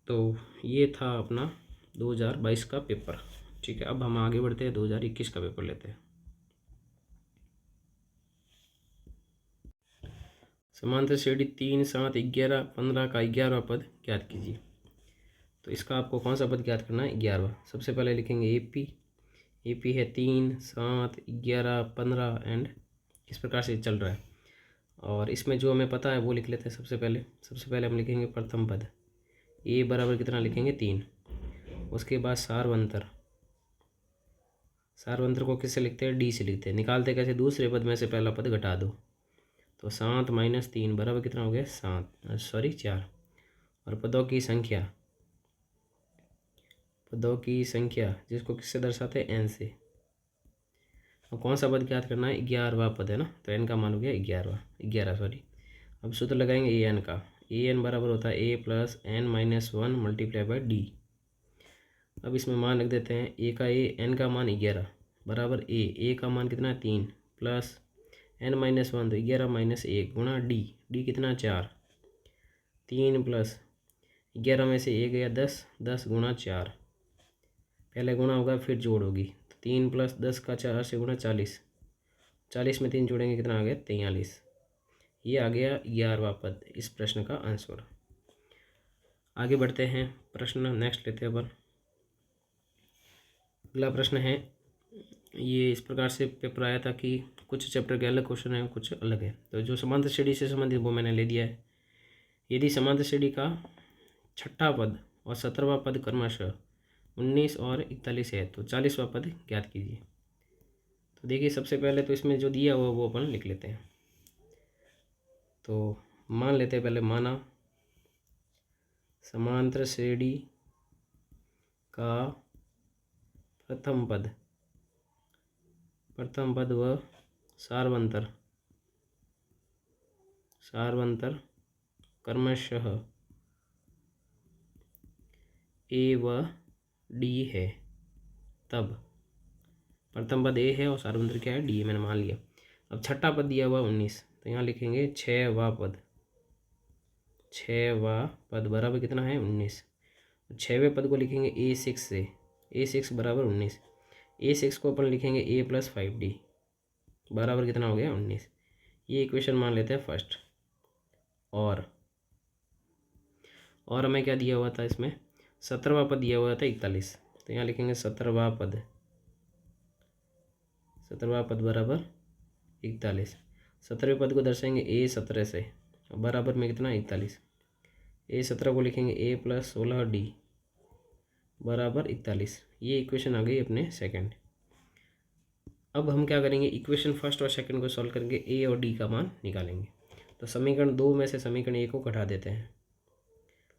तो ये था अपना 2022 का पेपर, ठीक है। अब हम आगे बढ़ते हैं, 2021 का पेपर लेते हैं। समांतर श्रेणी 3, 7, 11, 15 का 11वां पद ज्ञात कीजिए। तो इसका आपको कौन सा पद ज्ञात करना है, 11वां। सबसे पहले लिखेंगे AP है 3, 7, 11, 15 एंड इस प्रकार से चल रहा है। और इसमें जो हमें पता है वो लिख लेते हैं। सबसे पहले हम लिखेंगे प्रथम पद, A बराबर कितना लिखेंगे, 3। उसके बाद सारवंतर को किससे लिखते हैं, D से लिखते हैं। निकालते कैसे, दूसरे पद में से पहला पद घटा दो, तो 7 माइनस 3 बराबर कितना हो गया, 4। और पदों की संख्या जिसको किससे दर्शाते हैं, n से। अब कौन सा पद ज्ञात करना है, 11वां पद है ना, तो n का मान हो गया 11। अब सूत्र लगाएंगे an का, an बराबर होता है a plus n minus 1 multiply by D. अब इसमें मान रख देते हैं, a का n का मान 11 बराबर a का मान कितना है, 3 प्लस n माइनस 1 तो 11 माइनस 1 गुणा डी कितना, 4, 3 प्लस 11 में से 1 गया 10 गुणा 4, पहले गुणा होगा फिर जोड़ होगी, तो 3 प्लस 10 का 4 से गुणा 40 में 3 जोड़ेंगे कितना आ गया, 43। ये आ गया 11वां पद, इस प्रश्न का आंसर। आगे बढ़ते हैं, प्रश्न नेक्स्ट लेते हैं अपन। अगला प्रश्न है, ये इस प्रकार से पेपर आया था कि कुछ चैप्टर के अलग क्वेश्चन है, कुछ अलग है। तो जो समांतर श्रेणी से संबंधित वो मैंने ले दिया है। यदि समांतर श्रेणी का छठा पद और 17वां पद क्रमशः 19 और 41 है, तो 40वां पद ज्ञात कीजिए। तो देखिए, सबसे पहले तो इसमें जो दिया हुआ वो अपन लिख लेते हैं। तो मान लेते हैं, पहले माना समांतर श्रेणी का प्रथम पद व सारवंतर क्रमशः A व D है, तब प्रथम पद A है और सारवंतर क्या है, D है, मैंने मान लिया। अब छठा पद दिया हुआ 19, तो यहाँ लिखेंगे 6वां पद बराबर कितना है, 19। 6वें पद को लिखेंगे A6 से, A6 बराबर 19। A6 को अपन लिखेंगे A प्लस 5D बराबर कितना हो गया, 19। ये इक्वेशन मान लेते हैं फर्स्ट। और हमें क्या दिया हुआ था, इसमें 17वां पद दिया हुआ था 41, तो यहाँ लिखेंगे 17वां पद बराबर 41। 17वें पद को दर्शाएंगे A17 से, बराबर में कितना, 41। A17 को लिखेंगे A प्लस 16D बराबर 41। ये इक्वेशन आ गई अपने सेकंड। अब हम क्या करेंगे, इक्वेशन फर्स्ट और सेकंड को सॉल्व करेंगे, A और D का मान निकालेंगे। तो समीकरण 2 में से समीकरण 1 को घटा देते हैं,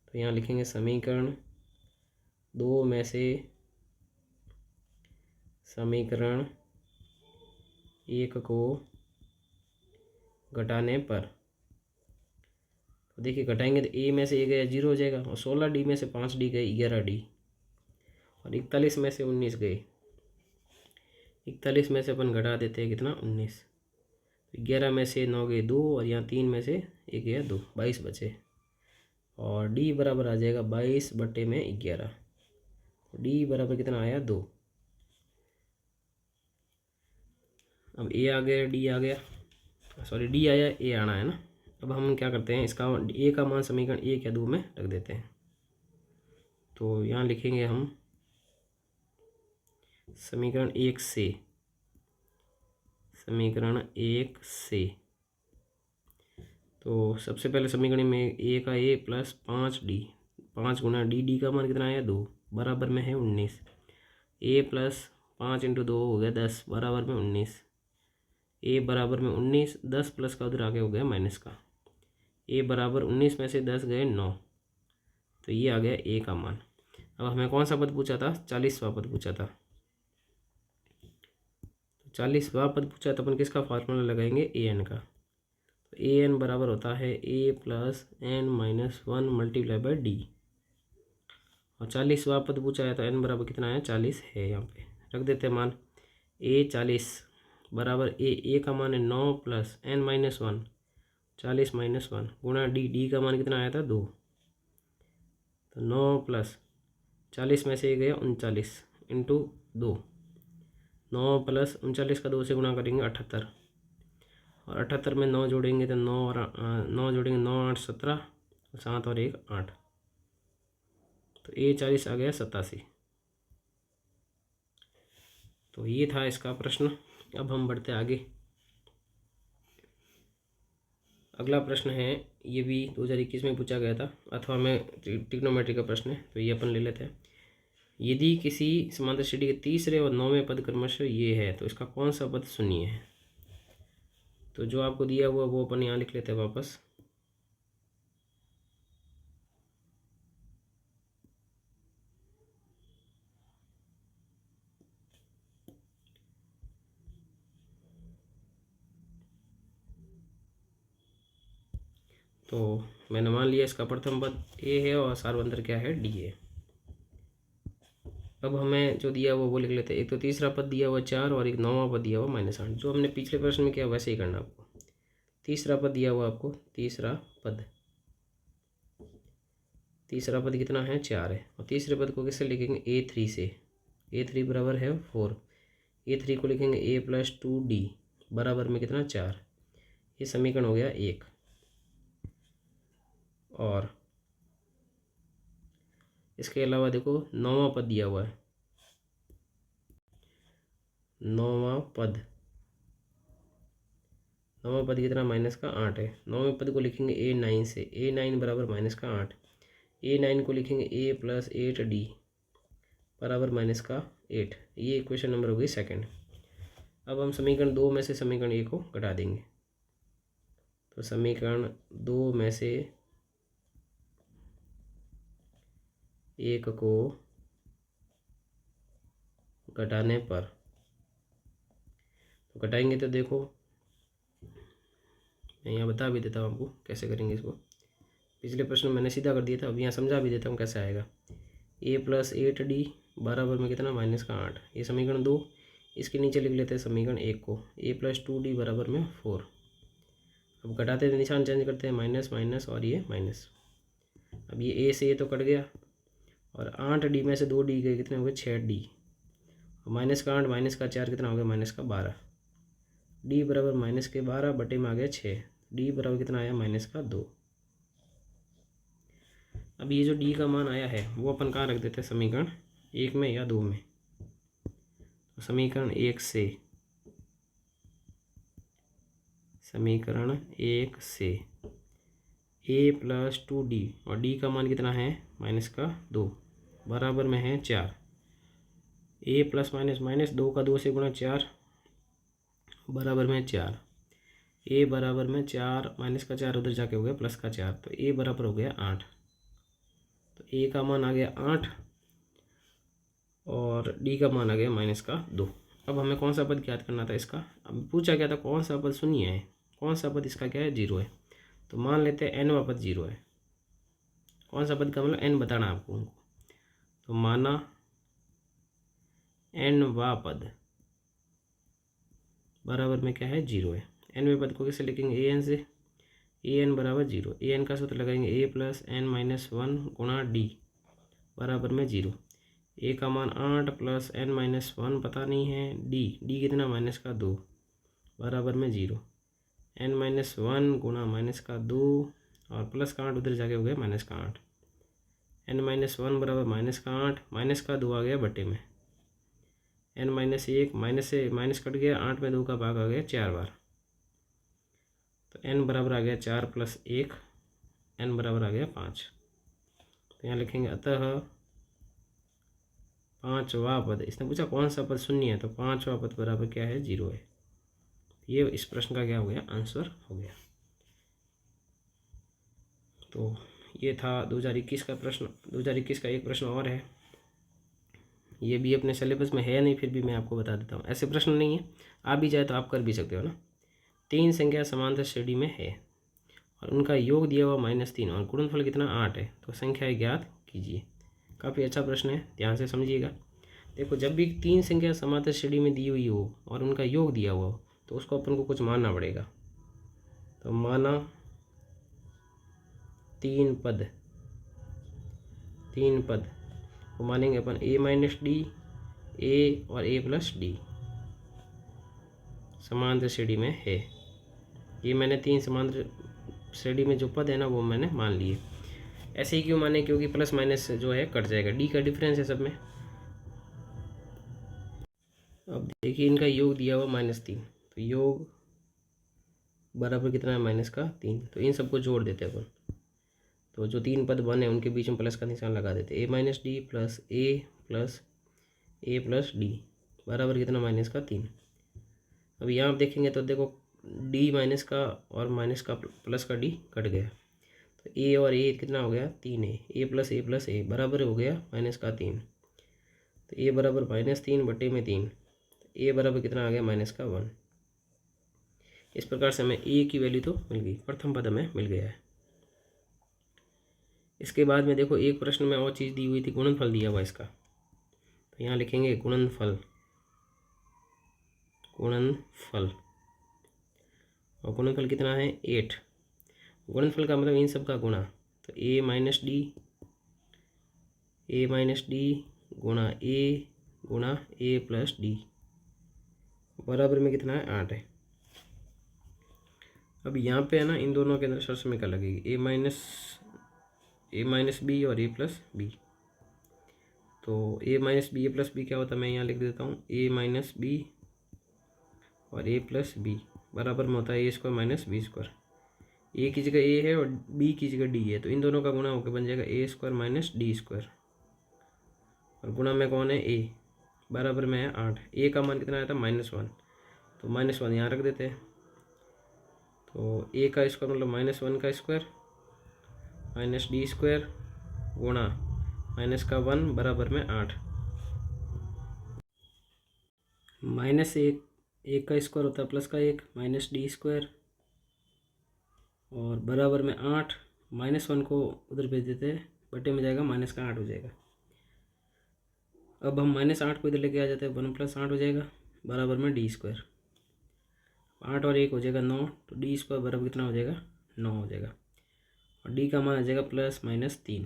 तो यहाँ लिखेंगे समीकरण 2 में से समीकरण 1 को घटाने पर, तो देखिए घटाएंगे तो ए में से ए गया 0 हो जाएगा, और 16D में से 5D गए 11D, और 41 में से 19 गए। 41 में से अपन घटा देते हैं कितना 19, 11 में से 9 गए 2, और यहाँ 3 में से 1 गया 2, 22 बचे, और डी बराबर आ जाएगा 22/11। डी बराबर कितना आया 2। अब ए आ गया, डी आ गया, सॉरी डी आया, ए आना है ना। अब हम क्या करते हैं, इसका ए का मान समीकरण 1 या 2 में रख देते हैं। तो यहाँ लिखेंगे हम समीकरण 1 से, समीकरण 1 से, तो सबसे पहले समीकरण में ए का ए प्लस 5D, 5 गुना डी, डी का मान कितना आया 2, बराबर में है 19। ए प्लस 5 × 2 हो गया 10, बराबर में 19। ए बराबर में 19, 10 प्लस का उधर आगे हो गया माइनस का। ए बराबर 19 में से 10 गए 9, तो ये आ गया ए का मान। अब हमें कौन सा पद पूछा था, 40वां पद पूछा था। 40वां पद पूछा तो अपन किसका फार्मूला लगाएंगे, ए एन का। तो ए एन बराबर होता है A plus N minus 1 multiply by D, और 40वां पद पूछा है तो एन बराबर कितना है 40 है, यहाँ पे रख देते हैं मान। ए 40 बराबर ए का मान है 9 प्लस एन माइनस 1, 40 माइनस 1 गुणा डी, डी का मान कितना आया था 2, तो 9 प्लस 40 में से गया 39 इंटू 2, 9 प्लस 39 का 2 से गुणा करेंगे 78, और 78 में 9 जोड़ेंगे तो 9 और 9 जोड़ेंगे 9 8 17, 7 और 1 8, तो ए 40 आ गया 87। तो ये था इसका प्रश्न। अब हम बढ़ते आगे। अगला प्रश्न है, ये भी 2021 में पूछा गया था, अथवा में ट्रिग्नोमेट्री का प्रश्न है, तो ये अपन ले लेते हैं। यदि किसी समांतर श्रेणी के तीसरे और 9वें पद क्रमशः ये है, तो इसका कौन सा पद शून्य है। तो जो आपको दिया हुआ वो अपन यहाँ लिख लेते हैं वापस। तो मैंने मान लिया इसका प्रथम पद ए है और सार्वंतर क्या है, डी है। अब हमें जो दिया हुआ वो लिख लेते हैं। एक तो तीसरा पद दिया हुआ 4 और एक 9वां पद दिया हुआ -8, जो हमने पिछले प्रश्न में किया वैसे ही करना आपको। तीसरा पद दिया हुआ आपको, तीसरा पद कितना है 4 है, और तीसरे पद को किससे लिखेंगे, A3 से। A3 बराबर है 4, A3 को लिखेंगे A प्लस 2D बराबर में कितना 4। ये समीकरण हो गया 1। और इसके अलावा देखो 9वां पद दिया हुआ है, 9वां पद कितना -8 है। 9वें पद को लिखेंगे A9 से, A9 बराबर -8, A9 को लिखेंगे A प्लस 8D बराबर -8। ये इक्वेशन नंबर हो गई सेकंड। अब हम समीकरण 2 में से समीकरण 1 को घटा देंगे। तो समीकरण 2 में से 1 को घटाने पर, तो घटाएंगे तो देखो मैं यहाँ बता भी देता हूँ आपको कैसे करेंगे इसको। पिछले प्रश्न में मैंने सीधा कर दिया था, अब यहाँ समझा भी देता हूँ कैसे आएगा। A प्लस 8D बराबर में कितना -8, ये समीकरण 2। इसके नीचे लिख लेते हैं समीकरण 1 को, A प्लस 2D बराबर में 4। अब घटाते हैं निशान चेंज करते हैं, माइनस माइनस और ये माइनस। अब ये A से ये तो कट गया, और 8D में से 2D गए, कितने हो गए 6D, और -8 -4 कितना हो गया -12। D बराबर -12 बटे में आ गया 6, D बराबर कितना आया -2। अब ये जो D का मान आया है वो अपन कहाँ रख देते हैं, समीकरण 1 में या 2 में। तो समीकरण 1 से, A प्लस 2D, और D का मान कितना है -2 बराबर में है 4। A प्लस माइनस 2 का 2 से गुणा 4 बराबर में 4। A बराबर में 4 -4 उधर जाके हो गया +4, तो A बराबर हो गया 8। तो A का मान आ गया 8 और D का मान आ गया -2। अब हमें कौन सा पद ज्ञात करना था इसका। अब पूछा गया था कौन सा पद शून्य है, कौन सा पद इसका क्या है, 0 है। तो मान लेते हैं n वां पद 0 है। कौन सा पद का मतलब n बताना आपको उनको। तो माना n वां पद बराबर में क्या है, 0 है। nवें पद को कैसे लिखेंगे, an से, an बराबर 0। an का सूत्र लगाएंगे a प्लस n माइनस 1 गुणा d बराबर में 0। a का मान 8 प्लस n माइनस 1 पता नहीं है, d कितना माइनस का 2 बराबर में 0। n माइनस 1 गुणा माइनस का 2 और प्लस का 8 उधर जाके हो गया माइनस का 8। n माइनस 1 बराबर माइनस का 8, माइनस का 2 आ गया बटे में। n माइनस 1 माइनस से माइनस कट गया, 8 में 2 का भाग आ गया 4 बार। तो n बराबर आ गया 4 प्लस 1, n बराबर आ गया 5। तो यहाँ लिखेंगे अतः पाँचवा पद, इसने पूछा कौन सा पद शून्य है, तो पाँचवा पद बराबर क्या है, 0 है। ये इस प्रश्न का क्या हो गया, आंसर हो गया। तो ये था 2021 का प्रश्न। 2021 का एक प्रश्न और है, ये भी अपने सिलेबस में है नहीं, फिर भी मैं आपको बता देता हूँ। ऐसे प्रश्न नहीं है, आ भी जाए तो आप कर भी सकते हो ना। 3 संख्या समांतर श्रेणी में है और उनका योग दिया हुआ -3 और गुणनफल कितना 8 है, तो संख्या ज्ञात कीजिए। काफ़ी अच्छा प्रश्न है, ध्यान से समझिएगा। देखो, जब भी 3 संख्या समांतर श्रेणी में दी हुई हो और उनका योग दिया हुआ हो तो उसको अपन को कुछ मानना पड़ेगा। तो माना 3 पद वो मानेंगे अपन a माइनस डी, ए और a प्लस डी समांतर श्रेणी में है। ये मैंने 3 समांतर श्रेणी में जो पद है ना वो मैंने मान लिए। ऐसे ही क्यों माने, क्योंकि प्लस माइनस जो है कट जाएगा, डी का डिफरेंस है सब में। अब देखिए, इनका योग दिया हुआ -3, तो योग बराबर कितना है, -3। तो इन सबको जोड़ देते हैं अपन। तो जो 3 पद बने उनके बीच में प्लस का निशान लगा देते, a minus D plus A plus D बराबर कितना, -3। अब यहाँ आप देखेंगे तो देखो, d माइनस का और माइनस का प्लस का d कट गया। तो a और a कितना हो गया, 3a, a प्लस a बराबर हो गया -3। तो a बराबर -3 बटे में 3, a बराबर कितना आ गया, -1। इस प्रकार से हमें a की वैल्यू तो मिल गई, प्रथम पद हमें मिल गया है। इसके बाद में देखो, एक प्रश्न में और चीज़ दी हुई थी, गुणनफल दिया हुआ इसका। तो यहाँ लिखेंगे गुणनफल, और गुणनफल कितना है, 8। गुणनफल का मतलब इन सब का गुणा। तो a माइनस डी गुणा ए प्लस डी बराबर में कितना है, 8 है। अब यहाँ पे है ना, इन दोनों के अंदर शर्त में क्या लगेगी, ए माइनस बी और ए प्लस बी। तो ए माइनस बी ए प्लस बी क्या होता है, मैं यहाँ लिख देता हूँ, ए माइनस बी और ए प्लस बी बराबर में होता है ए स्क्वायर माइनस बी स्क्वायर। ए की जगह ए है और बी की जगह डी है, तो इन दोनों का गुणा होकर बन जाएगा ए स्क्वायर माइनस डी स्क्वायर, और गुणा में कौन है, ए बराबर में है 8। ए का मान कितना आया था, -1, तो -1 यहाँ रख देते हैं। तो ए का स्क्वायर मतलब -1 का स्क्वायर माइनस डी स्क्वायर गुणा -1 बराबर में 8। -1 का स्क्वायर होता है प्लस का 1 माइनस डी स्क्वायर और बराबर में 8। -1 को उधर भेज देते हैं, बटे में जाएगा -8 हो जाएगा। अब हम -8 को इधर लेके आ जाते हैं, 1 + 8 हो जाएगा बराबर में डी स्क्वायर। 8 और 1 हो जाएगा 9, तो डी स्क्वायर बराबर कितना हो जाएगा, 9 हो जाएगा। और डी का मान आ जाएगा +-3।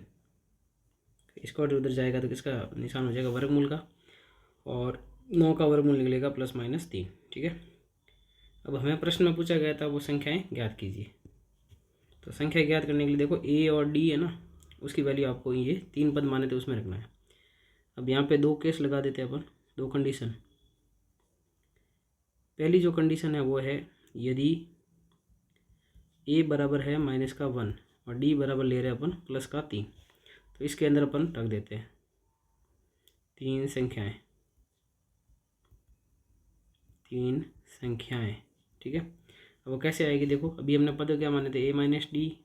स्क्वायर उधर जाएगा तो किसका निशान हो जाएगा, वर्गमूल का, और 9 का वर्गमूल निकलेगा +-3। ठीक है। अब हमें प्रश्न में पूछा गया था वो संख्याएं ज्ञात कीजिए। तो संख्या ज्ञात करने के लिए देखो, ए और डी है ना, उसकी वैल्यू आपको ये 3 पद माने थे उसमें रखना है। अब यहाँ पे 2 केस लगा देते हैं अपन, 2 कंडीशन। पहली जो कंडीशन है वो है, यदि ए बराबर है -1 और डी बराबर ले रहे हैं अपन +3, तो इसके अंदर अपन रख देते हैं 3 संख्याएं। ठीक है। अब वो कैसे आएगी, देखो अभी हमने पद क्या माने थे, ए माइनस डी,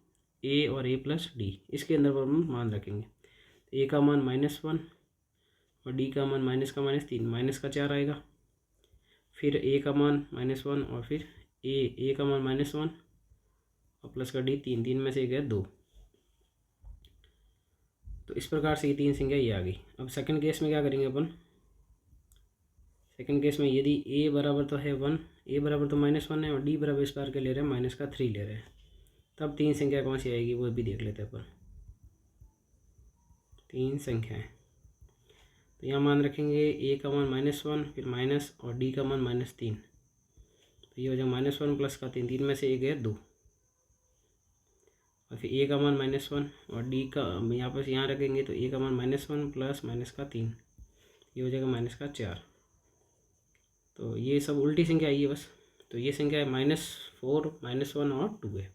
ए और ए प्लस डी, इसके अंदर पर हम मान रखेंगे। तो ए का मान -1 और डी का मान -3 -4 आएगा। फिर ए का मान -1 और फिर ए का मान -1 और प्लस का डी 3, 3 में से एक है 2। तो इस प्रकार से ये 3 संख्या ये आ गई। अब सेकंड केस में क्या करेंगे अपन, सेकंड केस में यदि ए बराबर तो है 1, ए बराबर तो -1 है और डी बराबर इस बार के ले रहे हैं -3 ले रहे हैं, तब 3 संख्या कौन सी आएगी वो भी देख लेते हैं अपन। 3 संख्याएँ तो यहाँ मान रखेंगे ए का मान -1 फिर माइनस और डी का मान -3, तो ये हो जाएगा -1 प्लस का 3, 3 में से एक है 2 और फिर ए का मान -1 और डी का यहाँ पर यहाँ रखेंगे तो ए का मान -1 प्लस -3, ये हो जाएगा -4। तो ये सब उल्टी संख्या आई है बस। तो ये संख्या है -4, -1 और 2 है।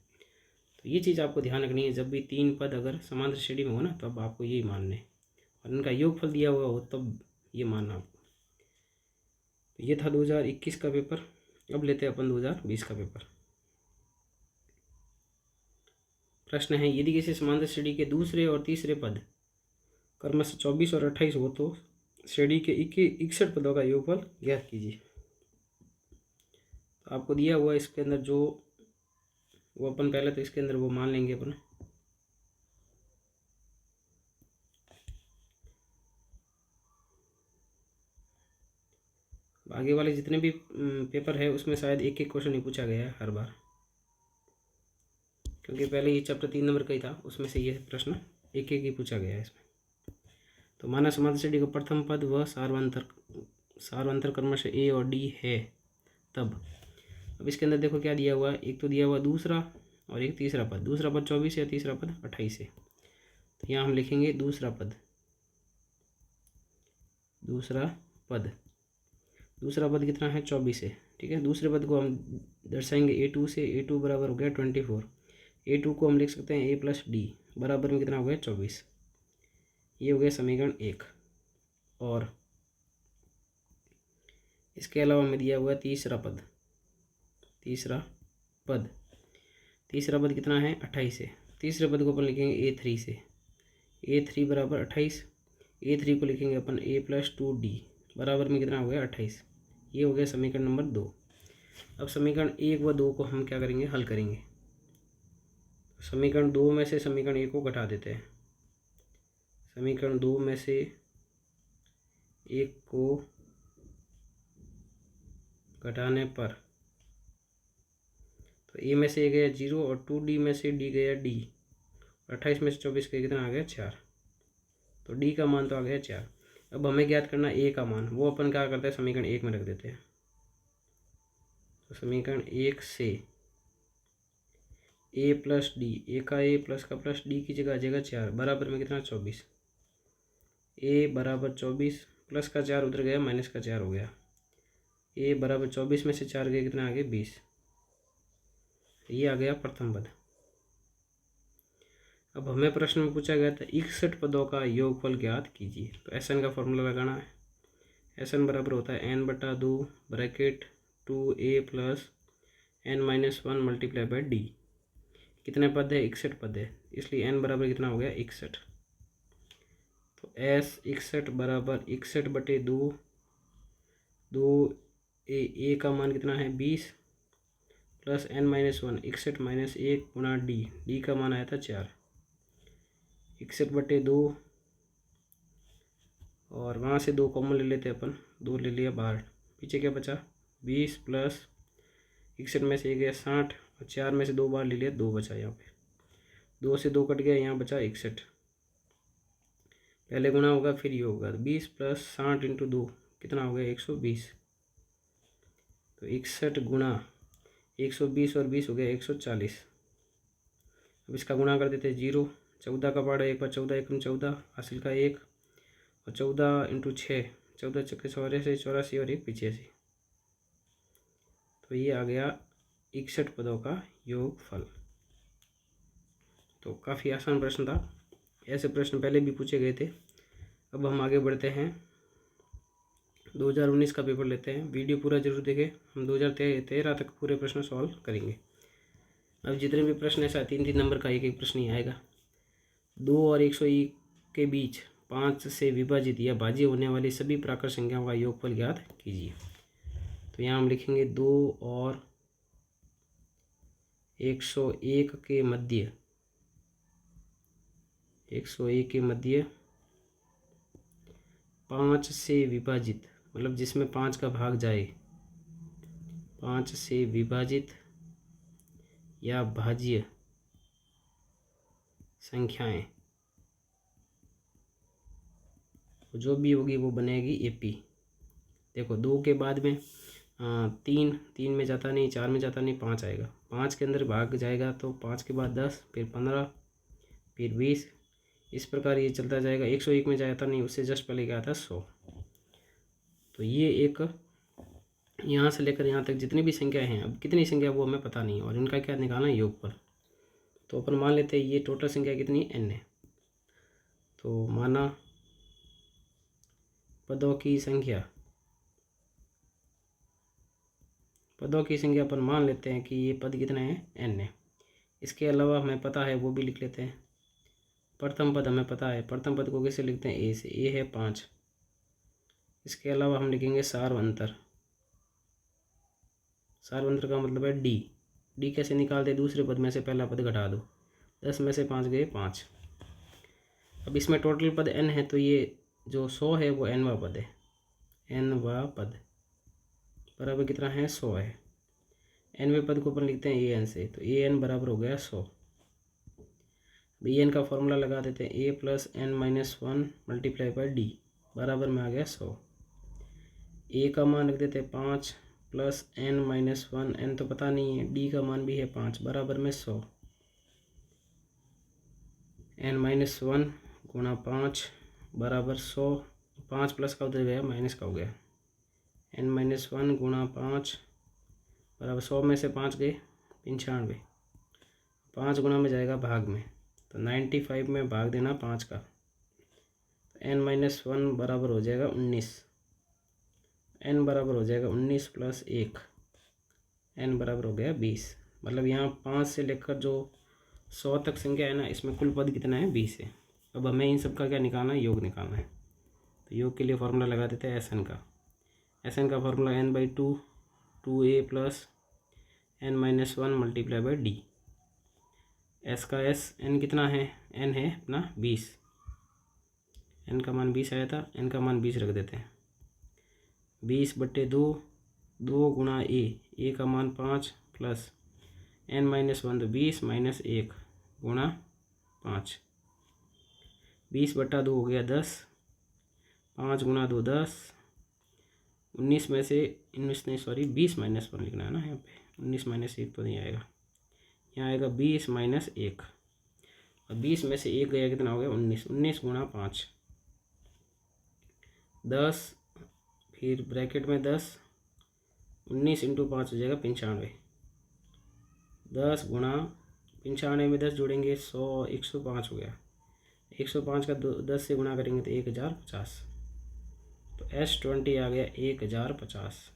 तो ये चीज़ आपको ध्यान रखनी है, जब भी 3 पद अगर समांतर श्रेणी में हो ना तब आपको यही मानना है, और इनका योगफल दिया हुआ हो तब ये मानना आपको। तो ये था 2021 का पेपर। अब लेते हैं अपन 2020 का पेपर। प्रश्न है, यदि किसी समांतर श्रेणी के दूसरे और तीसरे पद क्रमशः 24 और 28 हो तो श्रेणी के 61 पदों का योगफल ज्ञात कीजिए। तो आपको दिया हुआ इसके अंदर जो वो अपन पहले तो इसके अंदर वो मान लेंगे अपन। आगे वाले जितने भी पेपर है उसमें शायद एक एक क्वेश्चन ही पूछा गया है हर बार, क्योंकि पहले ये चैप्टर 3 नंबर का ही था, उसमें से ये प्रश्न एक एक ही पूछा गया है इसमें। तो माना समांतर श्रेणी का प्रथम पद व सार्वंतर क्रमशः ए और डी है तब। अब इसके अंदर देखो क्या दिया हुआ है, एक तो दिया हुआ दूसरा और एक तीसरा पद। दूसरा पद 24 है, तीसरा पद 28 है। तो यहाँ हम लिखेंगे दूसरा पद, दूसरा पद कितना है 24 है, ठीक है। दूसरे पद को हम दर्शाएंगे A2 से, A2 बराबर हो गया 24। A2 को हम लिख सकते हैं A प्लस डी बराबर में कितना हो गया 24। ये हो गया समीकरण 1। और इसके अलावा हमें दिया हुआ है तीसरा पद कितना है 28 है। तीसरे पद को अपन लिखेंगे A3 से, A3 बराबर 28। A3 को लिखेंगे अपन A प्लस 2D बराबर में कितना हो गया 28। ये हो गया समीकरण नंबर 2। अब समीकरण 1 व 2 को हम क्या करेंगे, हल करेंगे। समीकरण 2 में से समीकरण 1 को घटा देते हैं। समीकरण 2 में से 1 को घटाने पर तो ए में से ए गया 0 और 2D में से डी गया डी, 28 में से 24 का कितना आ गया 4। तो डी का मान तो आ गया 4। अब हमें ज्ञात करना ए का मान, वो अपन क्या करते हैं समीकरण 1 में रख देते हैं। तो समीकरण 1 से ए प्लस डी, ए का ए प्लस का प्लस डी की जगह आ जाएगा 4 बराबर में कितना 24। ए बराबर 24 प्लस का 4 उधर गया माइनस का 4 हो गया। ए बराबर 24 में से 4 गया कितना आ गया 20। ये आ गया प्रथम पद। अब हमें प्रश्न में पूछा गया था 61 पदों का योगफल ज्ञात कीजिए। तो एस एन का फॉर्मूला लगाना है। एस एन बराबर होता है n/2 bracket 2a plus n-1 multiply by D. कितने पद है 61 पद है, इसलिए n बराबर कितना हो गया 61। तो s 61 बराबर 61/2, 2a का मान कितना है 20 प्लस n-1, 61 माइनस 1 गुणा डी का मान आया था 4। 61/2 और वहाँ से 2 कॉमन ले लेते हैं अपन, 2 ले लिया बाहर, पीछे क्या बचा 20 प्लस 61 में से 1 गया 60 और 4 में से 2 बाहर ले लिया 2 बचा। यहाँ पे 2 से 2 कट गया, यहाँ बचा 61। पहले गुना होगा फिर ये होगा 20 प्लस 60 इंटू 2 कितना हो गया 120। तो 61 गुणा 120 और 20 हो गया 140। अब इसका गुणा कर देते हैं 0, 14 का पाड़ा एक बार 14 एकम 14 हासिल का 1 और 14 इंटू 6, 14 छक्के 84 और 1 85। तो ये आ गया 61 पदों का योगफल। तो काफ़ी आसान प्रश्न था, ऐसे प्रश्न पहले भी पूछे गए थे। अब हम आगे बढ़ते हैं, 2019 का पेपर लेते हैं। वीडियो पूरा जरूर देखें, हम 2013 तक पूरे प्रश्न सॉल्व करेंगे। अब जितने भी प्रश्न ऐसा 3-3 नंबर का एक प्रश्न ही आएगा। 2 और 101 के बीच 5 से विभाजित या भाज्य होने वाली सभी प्राकृत संख्याओं का योगफल ज्ञात कीजिए। तो यहाँ हम लिखेंगे 2 और 101 के मध्य 101 के मध्य 5 से विभाजित, मतलब जिसमें 5 का भाग जाए, 5 से विभाजित या भाज्य संख्याएं, जो भी होगी वो बनेगी एपी। देखो 2 के बाद में 3 में जाता नहीं, 4 में जाता नहीं, 5 आएगा, 5 के अंदर भाग जाएगा तो 5 के बाद 10, फिर 15, फिर 20, इस प्रकार ये चलता जाएगा। 101 में जाता नहीं, उससे जस्ट पहले क्या था 100। तो ये एक यहाँ से लेकर यहाँ तक जितनी भी संख्या हैं, अब कितनी संख्या वो हमें पता नहीं, और इनका क्या निकालना है, योगफल। तो अपन मान लेते हैं ये टोटल संख्या कितनी n है। तो माना पदों की संख्या अपन मान लेते हैं कि ये पद कितने हैं, n है। इसके अलावा हमें पता है वो भी लिख लेते हैं। प्रथम पद हमें पता है, प्रथम पद को कैसे लिखते हैं, a से, a है 5। इसके अलावा हम लिखेंगे सार्वंतर का मतलब है डी कैसे निकालते, दूसरे पद में से पहला पद घटा दो, 10 में से 5 गए 5। अब इसमें टोटल पद n है, तो ये जो 100 है वो nवा पद है, nवा पद बराबर कितना है, 100 है। nवें पद को अपन लिखते हैं an से, तो an बराबर हो गया 100। an का फॉर्मूला लगा देते हैं, a plus n minus 1 multiply by D बराबर में आ गया 100। a का मान रख देते हैं 5 प्लस n माइनस 1, n तो पता नहीं है, d का मान भी है 5 बराबर में 100। n माइनस 1 गुणा 5 बराबर 100, 5 प्लस का उधर गया माइनस का हो गया, n माइनस 1 गुणा 5 बराबर 100 में से 5 गए 95, 5 गुणा में जाएगा भाग में, तो 95 में भाग देना 5 का, तो n माइनस 1 बराबर हो जाएगा 19, n बराबर हो जाएगा 19 प्लस 1, n बराबर हो गया 20। मतलब यहाँ 5 से लेकर जो 100 तक संख्या है ना, इसमें कुल पद कितना है, 20 है। अब हमें इन सब का क्या निकालना है, योग निकालना है। तो योग के लिए फॉर्मूला लगा देते हैं एस एन का formula n/2 2a plus n minus 1 multiply by D. S का एस, n कितना है, n है अपना 20, n का मान 20 आया था, n का मान 20 रख देते हैं। 20/2, 2 गुणा a का मान 5 प्लस n माइनस 1 तो 20 माइनस 1 गुणा 5, 20/2 हो गया 10, 5 गुणा 2 10, 19 में से 20 माइनस 1 लिखना है ना यहाँ पे, 19 माइनस 1 तो नहीं आएगा, यहाँ आएगा 20 माइनस 1, और 20 में से 1 गया कितना हो गया 19, 19 गुणा 5 10, फिर ब्रैकेट में 10, 19 इंटू 5 हो जाएगा 95, 10 गुणा 95 में 10 जोड़ेंगे 100, 105 हो गया, 105 का 10 से गुणा करेंगे तो 1050, तो S20 आ गया 1050।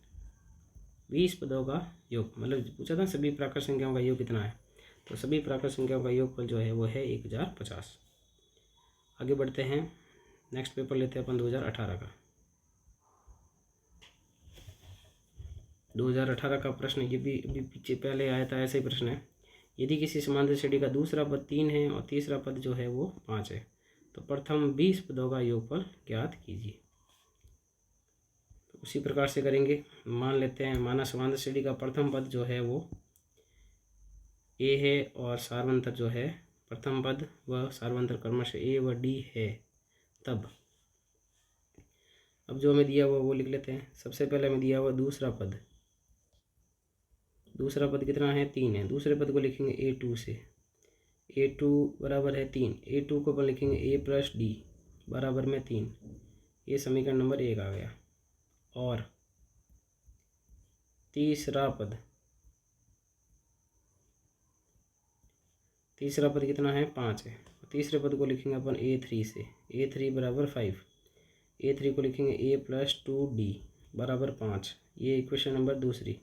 20 पदों का योग, मतलब पूछा था सभी प्राकृत संख्याओं का योग कितना है, तो सभी प्राकृत संख्याओं का योगफल जो है वो है 1050। आगे बढ़ते हैं, नेक्स्ट पेपर लेते हैं अपन 2018 का। 2018 का प्रश्न ये भी अभी पीछे पहले आया था, ऐसा ही प्रश्न है। यदि किसी समांतर श्रेणी का दूसरा पद 3 है और तीसरा पद जो है वो 5 है, तो प्रथम 20 पदों का योगफल ज्ञात कीजिए। तो उसी प्रकार से करेंगे, मान लेते हैं, माना समांतर श्रेणी का प्रथम पद जो है वो a है, और सार्वंतर जो है प्रथम पद व सार्वंतर क्रमशः a व d है, तब अब जो हमें दिया हुआ वो लिख लेते हैं। सबसे पहले हमें दिया हुआ दूसरा पद कितना है, 3 है। दूसरे पद को लिखेंगे a2 से, a2 बराबर है 3, a2 को अपन लिखेंगे a प्लस डी बराबर में 3, ये समीकरण नंबर 1 आ गया। और तीसरा पद कितना है, 5 है। तीसरे पद को लिखेंगे अपन a3 से, a3 बराबर 5, a3 को लिखेंगे a प्लस 2d बराबर 5, ये इक्वेशन नंबर दूसरी।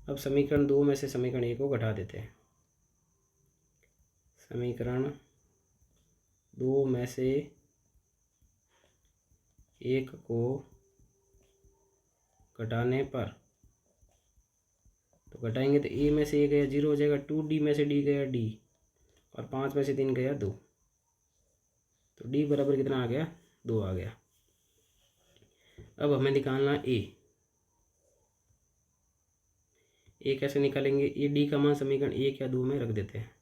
अब समीकरण 2 में से समीकरण 1 को घटा देते हैं। समीकरण 2 में से 1 को घटाने पर तो घटाएंगे तो ए में से ए गया 0 हो जाएगा, 2d में से डी गया d, और 5 में से 3 गया 2, तो d बराबर कितना आ गया, 2 आ गया। अब हमें निकालना ए कैसे निकालेंगे, ये डी का मान समीकरण 1 या 2 में रख देते हैं।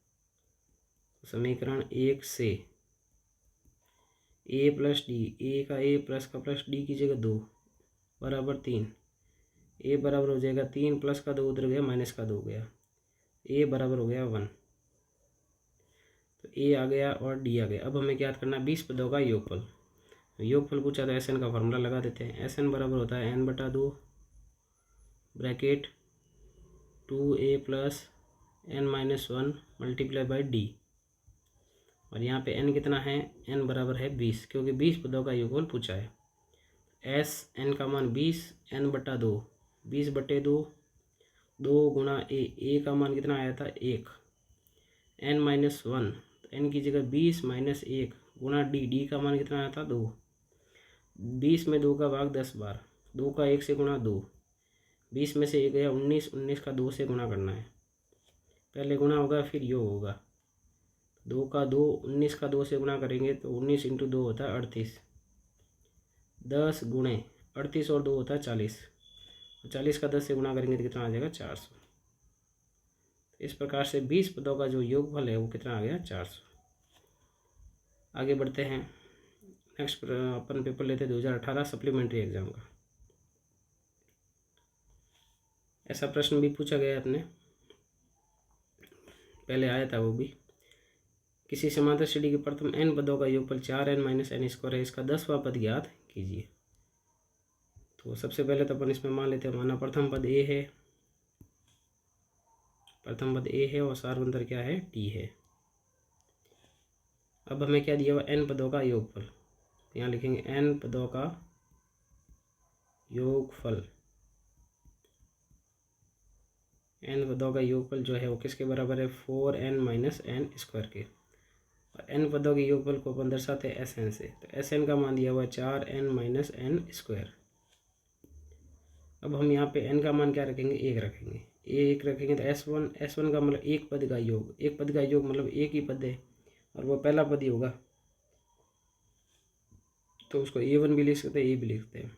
समीकरण 1 से ए प्लस डी, ए का ए प्लस का प्लस डी की जगह 2 बराबर 3, ए बराबर हो जाएगा 3 प्लस का 2 उधर गया माइनस का 2 गया, ए बराबर हो गया 1, तो ए आ गया और डी आ गया। अब हमें क्या करना है, 20 पदों का योगफल। योगफल पूछा तो एस एन का फार्मूला लगा देते हैं। एस एन बराबर होता है n/2 bracket 2a plus n-1 multiply by D, और यहाँ पे n कितना है, n बराबर है 20, क्योंकि 20 पदों का योगफल पूछा है। एस n का मान 20, n/2 20/2, 2 गुणा ए का मान कितना आया था 1, n-1 तो n की जगह 20 माइनस 1 गुणा डी का मान कितना आया था 2, 20 में 2 का भाग 10 बार, 2 का 1 से गुणा 2, 20 में से 1 गया 19, 19 का 2 से गुणा करना है, पहले गुणा होगा फिर योग होगा, 2 का 2, 19 का 2 से गुणा करेंगे तो 19 × 2 होता है 38, 10 गुणे 38 और 2 होता है 40, 40 का 10 से गुणा करेंगे तो कितना आ जाएगा 400। इस प्रकार से 20 पदों का जो योगफल है वो कितना आ गया 400। आगे बढ़ते हैं, नेक्स्ट अपन पेपर लेते हैं 2018 सप्लीमेंट्री एग्जाम का। ऐसा प्रश्न भी पूछा गया अपने पहले आया था वो भी, किसी समांतर श्रेणी के प्रथम n पदों का योगफल 4n-n² है, इसका 10वां पद ज्ञात कीजिए। तो सबसे पहले तो अपन इसमें मान लेते हैं, माना प्रथम पद a है, प्रथम पद a है और सारवंतर क्या है t है। अब हमें क्या दिया हुआ, n पदों का योगफल, तो यहाँ लिखेंगे n पदों का योगफल, n पदों का योगफल जो है वो किसके बराबर है 4n-n² के, और n पदों के योगफल को अपन दर्शाते हैं Sn से, तो Sn का मान दिया हुआ है 4n-n²। अब हम यहाँ पे n का मान क्या रखेंगे, 1 रखेंगे, 1 रखेंगे तो S1 का मतलब एक पद का योग, एक पद का योग मतलब एक ही पद है और वो पहला पद ही होगा, तो उसको a1 भी लिख सकते हैं, a भी लिख सकते हैं।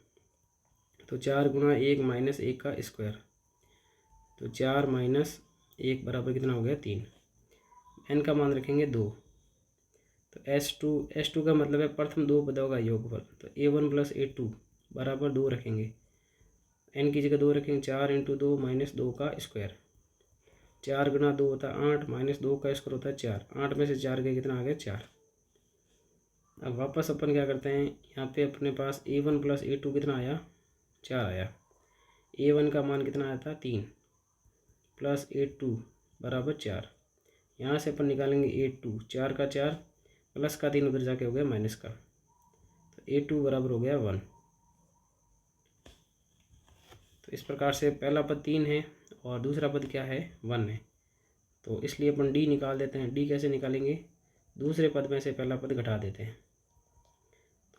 तो 4 गुणा 1 माइनस 1 का स्क्वायर, तो 4 माइनस 1 बराबर कितना हो गया 3, n का मान रखेंगे 2, तो S2 का मतलब है प्रथम 2 पदों का योगफल, तो a1 प्लस a2 बराबर 2 रखेंगे, n की जगह 2 रखेंगे, 4 × 2 माइनस 2 का स्क्वायर, 4 गुना 2 होता है 8 माइनस 2 का स्क्वायर होता है 4, 8 में से 4 गए कितना आ गया 4। अब वापस अपन क्या करते हैं, यहाँ पे अपने पास a1 प्लस a2 कितना आया 4 आया, a1 का मान कितना आया था 3 प्लस a2 बराबर 4, यहाँ से अपन निकालेंगे a2, 4 का 4 प्लस का 3 उधर जाके हो गया माइनस का, तो a2 बराबर हो गया 1। तो इस प्रकार से पहला पद 3 है और दूसरा पद क्या है 1 है, तो इसलिए अपन d निकाल देते हैं। d कैसे निकालेंगे, दूसरे पद में से पहला पद घटा देते हैं,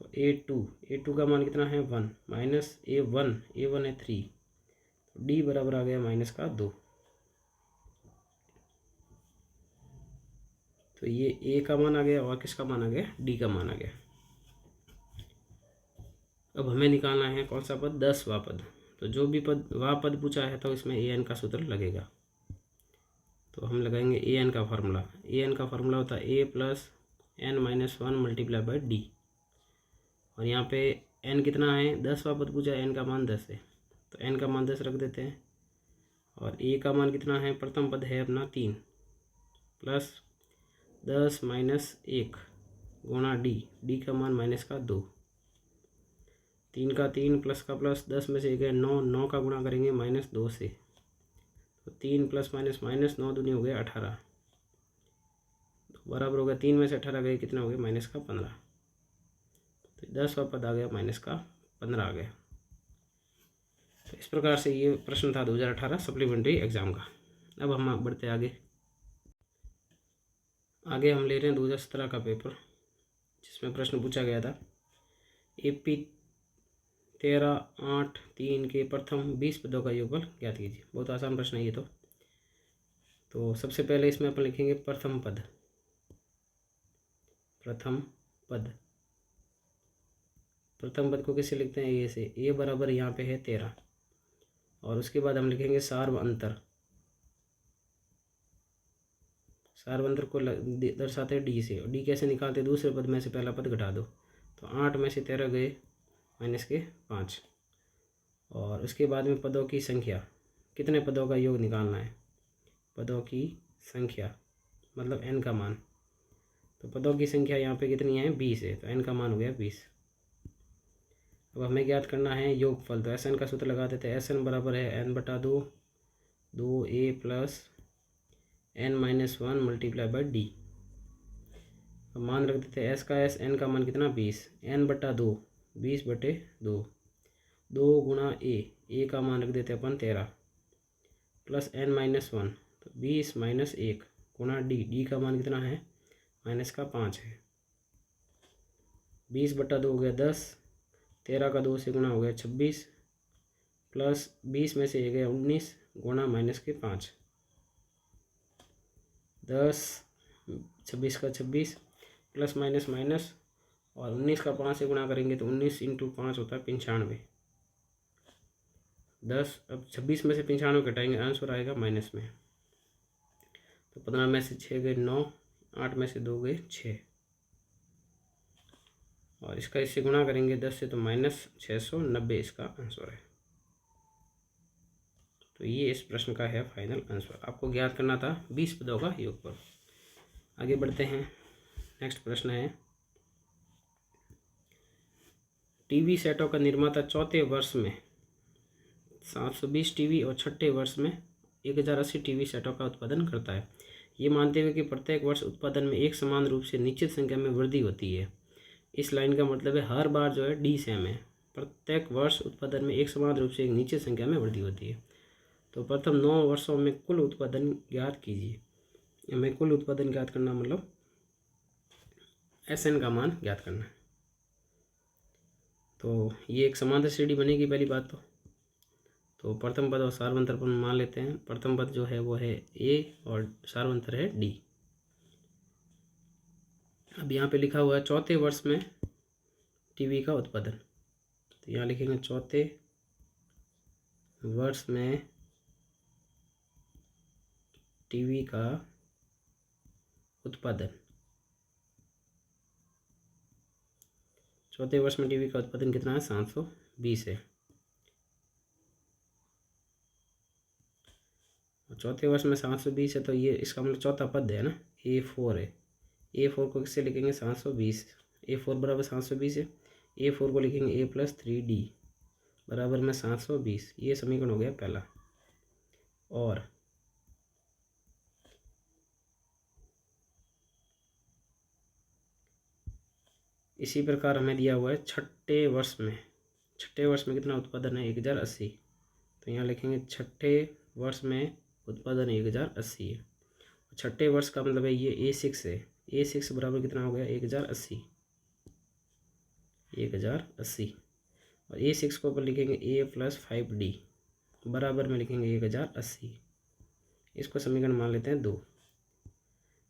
तो a2 का मान कितना है 1 माइनस a1 है 3, तो d बराबर आ गया माइनस का 2। तो ये a का मान आ गया और किसका मान आ गया, d का मान आ गया। अब हमें निकालना है कौन सा पद, 10वां पद, तो जो भी पद वह पद पूछा है तो इसमें an का सूत्र लगेगा, तो हम लगाएंगे an का फार्मूला होता है a plus n-1 multiply by D, और यहाँ पे n कितना है 10वां पद पूछा है, n का मान 10 है, तो n का मान 10 रख देते हैं, और a का मान कितना है, प्रथम पद है अपना 3 प्लस 10 माइनस 1 गुणा डी का मान माइनस का 2, 3 का 3 प्लस का प्लस 10 में से 1 है 9, 9 का गुणा करेंगे माइनस 2 से, तो 3 प्लस माइनस माइनस 9 दूनी हो गया 18, तो बराबर हो गया 3 में से 18 गए कितना हो गया माइनस का 15, तो 10वां पद आ गया माइनस का 15 आ गया। तो इस प्रकार से ये प्रश्न था 2018 सप्लीमेंट्री एग्जाम का। अब हम बढ़ते आगे हम ले रहे हैं 2017 का पेपर, जिसमें प्रश्न पूछा गया था AP 13, 8, 3 के प्रथम 20 पदों का योगफल ज्ञात कीजिए। बहुत आसान प्रश्न है ये तो सबसे पहले इसमें अपन लिखेंगे प्रथम पद। प्रथम पद को कैसे लिखते हैं, ये से, ए बराबर यहाँ पे है 13 और उसके बाद हम लिखेंगे सार्वअंतर। सार्वअंतर को दर्शाते हैं डी से, और डी कैसे निकालते हैं, दूसरे पद में से पहला पद घटा दो, तो 8 में से 13 गए -5। और उसके बाद में पदों की संख्या, कितने पदों का योग निकालना है, पदों की संख्या मतलब n का मान। तो पदों की संख्या यहाँ पे कितनी है, 20 है, तो n का मान हो गया 20। अब हमें ज्ञात करना है योगफल, तो Sn का सूत्र लगा देते हैं। Sn बराबर है n/2 2a plus n-1 multiply by D. अब मान रख देते हैं S का S, n का मान कितना 20, n/2 20/2 2 गुणा a का मान रख देते हैं अपन 13 प्लस n-1 तो 20 - 1 गुणा डी का मान कितना है -5 है। 20/2 हो गया 10, 13 का 2 से गुणा हो गया 26 प्लस 20 में से 1 गया 19 गुणा -5 10, 26 का 26 प्लस माइनस माइनस और 19 का 5 से गुणा करेंगे तो 19 × 5 होता है 95। 10, अब 26 में से 95 घटाएंगे, आंसर आएगा माइनस में। तो 15 में से 6 गए 9, 8 में से 2 गए 6 और इसका इससे गुणा करेंगे 10 से तो -690 इसका आंसर है। तो ये इस प्रश्न का है फाइनल आंसर। आपको ज्ञात करना था 20 पदों का योगफल। आगे बढ़ते हैं। नेक्स्ट प्रश्न है, टीवी सेटों का निर्माता चौथे वर्ष में 720 टीवी और छठे वर्ष में 1080 टीवी सेटों का उत्पादन करता है, ये मानते हुए कि प्रत्येक वर्ष उत्पादन में एक समान रूप से निश्चित संख्या में वृद्धि होती है। इस लाइन का मतलब है हर बार जो है डी सेम है, प्रत्येक वर्ष उत्पादन में एक समान रूप से एक निश्चित संख्या में वृद्धि होती है। तो प्रथम 9 वर्षों में कुल उत्पादन ज्ञात कीजिए। हमें कुल उत्पादन ज्ञात करना मतलब Sn का मान ज्ञात करना है। तो ये एक समांतर श्रेणी बनेगी पहली बात तो प्रथम पद और सार्वंतर पर मान लेते हैं। प्रथम पद जो है वो है A और सार्वंतर है D। अब यहाँ पे लिखा हुआ है चौथे वर्ष में टीवी का उत्पादन, तो यहाँ लिखेंगे चौथे वर्ष में टीवी का उत्पादन। चौथे वर्ष में टीवी का उत्पादन कितना है, 720 है। और चौथे वर्ष में 720 है तो ये इसका मतलब चौथा पद है ना, A4 है। A4 को किससे लिखेंगे, 720। A4 बराबर 720 है। A4 को लिखेंगे A + 3D बराबर में 720। ये समीकरण हो गया पहला। और इसी प्रकार हमें दिया हुआ है छठे वर्ष में कितना उत्पादन है, 1080। तो यहाँ लिखेंगे छठे वर्ष में उत्पादन 1080 है। छठे वर्ष का मतलब है ये A6 है। A6 बराबर कितना हो गया, 1080 और A6 को ऊपर लिखेंगे A + 5D बराबर में लिखेंगे 1080। इसको समीकरण मान लेते हैं 2।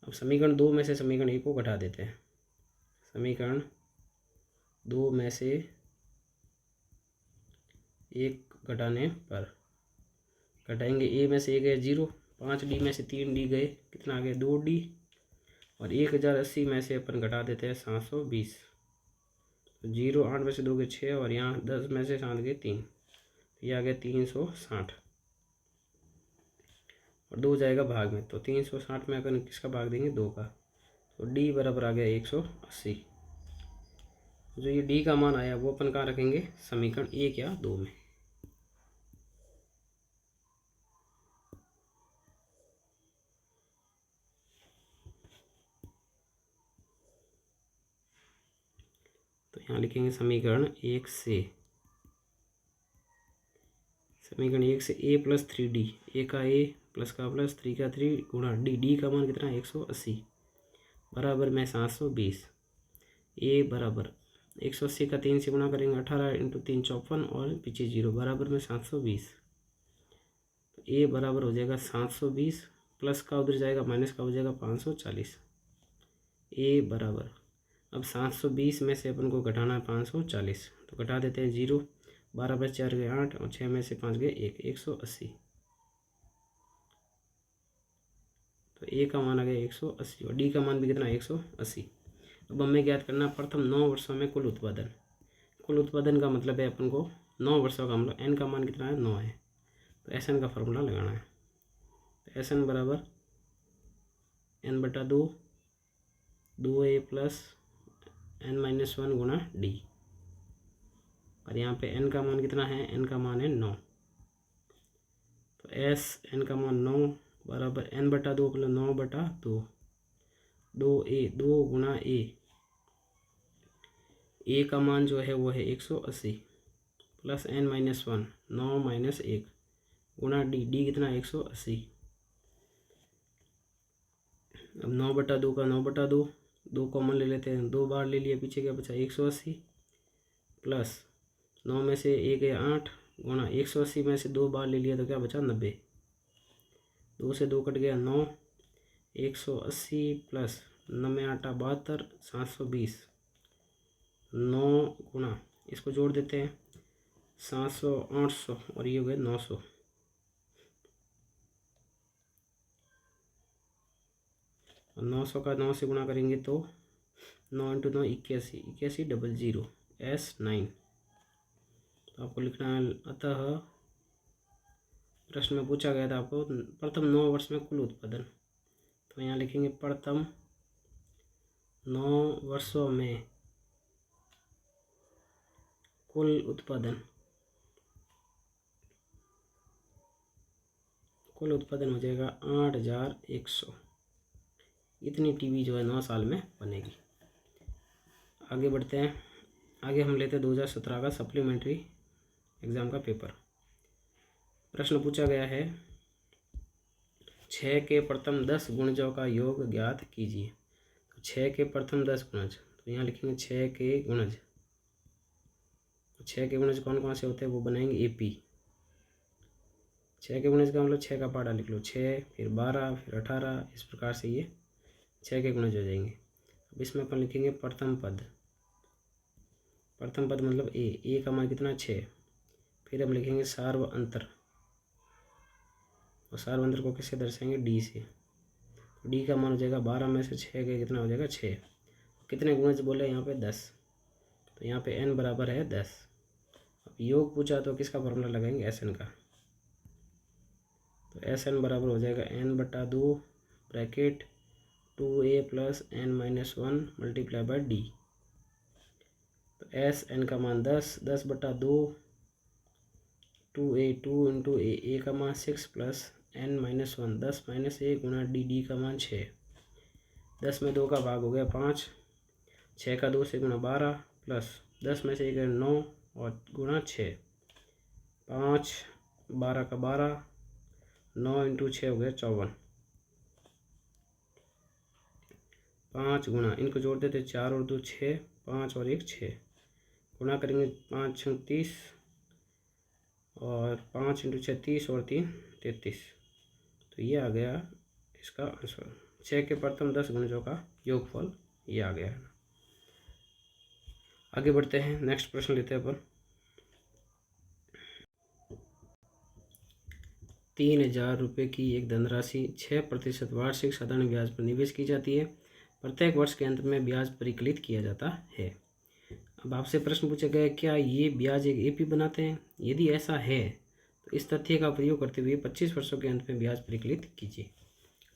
अब समीकरण 2 में से समीकरण 1 को घटा देते हैं। समीकरण 2 में से 1 घटाने पर घटाएंगे, A में से 1 गया 0, 5D में से 3D गए, कितना आ गया 2D और 1080 में से अपन घटा देते हैं 720। तो 0, 8 में से 2 गए 6 और यहाँ 10 में से 7 गए 3, तो ये आ गया 360 और 2 जाएगा भाग में, तो 360 में अपन किसका भाग देंगे, 2 का, तो D बराबर आ गया 180। जो ये D का मान आया वो अपन कहाँ रखेंगे, समीकरण 1 या 2 में। तो यहाँ लिखेंगे समीकरण 1 से A + 3D, A का A प्लस का प्लस 3 का 3 गुणा D का मान कितना है 180 बराबर में 720। A बराबर 180 का 3 से गुणा करेंगे 18 इंटू 3 54 और पीछे 0 बराबर में 720। तो ए बराबर हो जाएगा 720 प्लस का उधर जाएगा माइनस का हो जाएगा 540। ए बराबर अब 720 में से अपन को घटाना है 540, तो घटा देते हैं 0, 12 + 4 गए 8 और 6 में से 5 गए 1, 180। तो ए का मान आ गया 180 और डी का मान भी कितना 180। अब हमें ज्ञात करना प्रथम 9 वर्षों में कुल उत्पादन। कुल उत्पादन का मतलब है अपन को 9 वर्षों का मतलब एन का मान कितना है 9 है, तो एस एन का फॉर्मूला लगाना है। तो एस एन बराबर n/2 2a प्लस n-1 गुणा डी, और यहाँ पे n का मान कितना है, n का मान है 9, तो एस n का मान 9 बराबर n/2 प्लस 9/2 2a 2 गुणा ए का मान जो है वो है 180 प्लस n-1 9 माइनस 1 गुणा डी कितना 180। अब 9/2 का 9/2 2 कॉमन ले लेते हैं, 2 बार ले लिया, पीछे क्या बचा 180 प्लस 9 में से 1 है 8 गुणा 180 में से 2 बार ले लिया तो क्या बचा 90, 2 से 2 कट गया 9, 180 प्लस 9 8 72 720 9 गुणा इसको जोड़ देते हैं 700 800 और ये हो गए 900। और 900 का 9 से गुणा करेंगे तो 9 × 9 81 81 00 S9। तो आपको लिखना है अतः प्रश्न में पूछा गया था आपको प्रथम 9 वर्ष में कुल उत्पादन, तो यहाँ लिखेंगे प्रथम 9 वर्षों में कुल उत्पादन। कुल उत्पादन हो जाएगा 8100। इतनी टीवी जो है 9 साल में बनेगी। आगे बढ़ते हैं, आगे हम लेते हैं 2017 का सप्लीमेंट्री एग्ज़ाम का पेपर। प्रश्न पूछा गया है 6 के प्रथम 10 गुणजों का योग ज्ञात कीजिए। तो 6 के प्रथम 10 गुणज, तो यहाँ लिखेंगे 6 के गुणज। 6 के गुणज कौन कौन से होते हैं वो बनाएंगे एपी। 6 के गुणज का मतलब 6 का पहाड़ा लिख लो, 6 फिर 12 फिर 18, इस प्रकार से ये 6 के गुणज हो जाएंगे। अब इसमें अपन लिखेंगे प्रथम पद। प्रथम पद मतलब ए का मान कितना 6, फिर हम लिखेंगे सार्व अंतर, और सार्व अंतर को किससे दर्शाएंगे डी से। तो डी का मान हो जाएगा 12 में से 6 के कितना हो जाएगा 6। कितने गुणज बोले यहाँ पे 10, तो यहाँ पे n बराबर है 10। अब योग पूछा तो किसका फॉर्मूला लगाएंगे एस एन का। तो एस एन बराबर हो जाएगा n/2 bracket 2a plus n-1 multiply by D. तो एस एन का मान 10, 10/2 2a 2 इंटू ए का मान 6 प्लस n-1 10 माइनस 1 गुणा डी का मान 6। 10 में 2 का भाग हो गया 5, 6 का 2 से गुणा 12 प्लस 10 में से 1 9 और गुणा 6, 5 12 का 12 9 इंटू 6 हो गया 54। 5 गुणा इनको जोड़ देते 4 और 2 6, 5 और 1 6 गुणा करेंगे 5 6 30 और 5 इंटू 6 30 और 3 33। तो ये आ गया इसका आंसर। 6 के प्रथम 10 गुणजों का योगफल ये आ गया है। आगे बढ़ते हैं, नेक्स्ट प्रश्न लेते हैं अपन। 3000 रुपये की एक धनराशि 6% वार्षिक साधारण ब्याज पर निवेश की जाती है। प्रत्येक वर्ष के अंत में ब्याज परिकलित किया जाता है। अब आपसे प्रश्न पूछा गया क्या ये ब्याज एक एपी बनाते हैं। यदि ऐसा है तो इस तथ्य का प्रयोग करते हुए 25 वर्षों के अंत में ब्याज परिकलित कीजिए।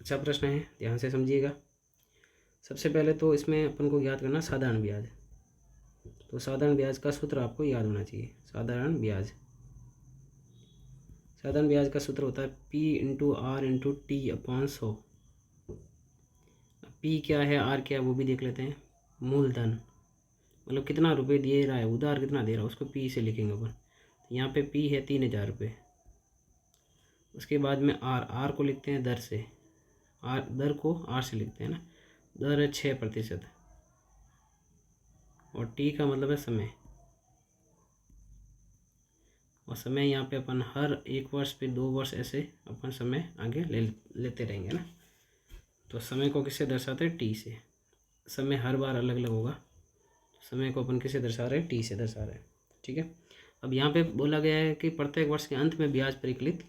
अच्छा प्रश्न है, ध्यान से समझिएगा। सबसे पहले तो इसमें अपन को याद करना साधारण ब्याज। तो साधारण ब्याज का सूत्र आपको याद होना चाहिए। साधारण ब्याज का सूत्र होता है P × R × T/100। P क्या है, R क्या है वो भी देख लेते हैं। मूलधन मतलब कितना रुपए दे रहा है, उधार कितना दे रहा है उसको P से लिखेंगे अपन। यहाँ पे P है 3000 रुपये। उसके बाद में R को लिखते हैं दर से, दर को R से लिखते हैं ना। दर है 6%। और टी का मतलब है समय, और समय यहाँ पे अपन हर 1 वर्ष पे 2 वर्ष ऐसे अपन समय आगे लेते रहेंगे ना। तो समय को किससे दर्शाते हैं? टी से। समय हर बार अलग अलग होगा, समय को अपन किससे दर्शा रहे हैं? टी से दर्शा रहे हैं। ठीक है। अब यहाँ पे बोला गया है कि प्रत्येक वर्ष के अंत में ब्याज परिकलित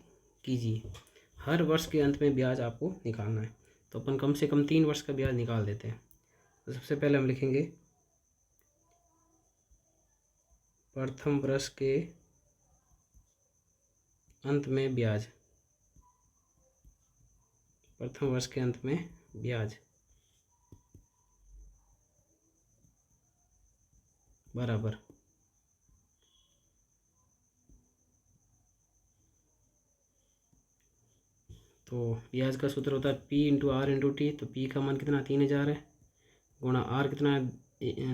कीजिए। हर वर्ष के अंत में ब्याज आपको निकालना है, तो अपन कम से कम 3 वर्ष का ब्याज निकाल देते हैं। तो सबसे पहले हम लिखेंगे प्रथम वर्ष के अंत में ब्याज, प्रथम वर्ष के अंत में ब्याज बराबर तो ब्याज का सूत्र होता है P into R into T. तो P का मान कितना 3000 है, गुणा R कितना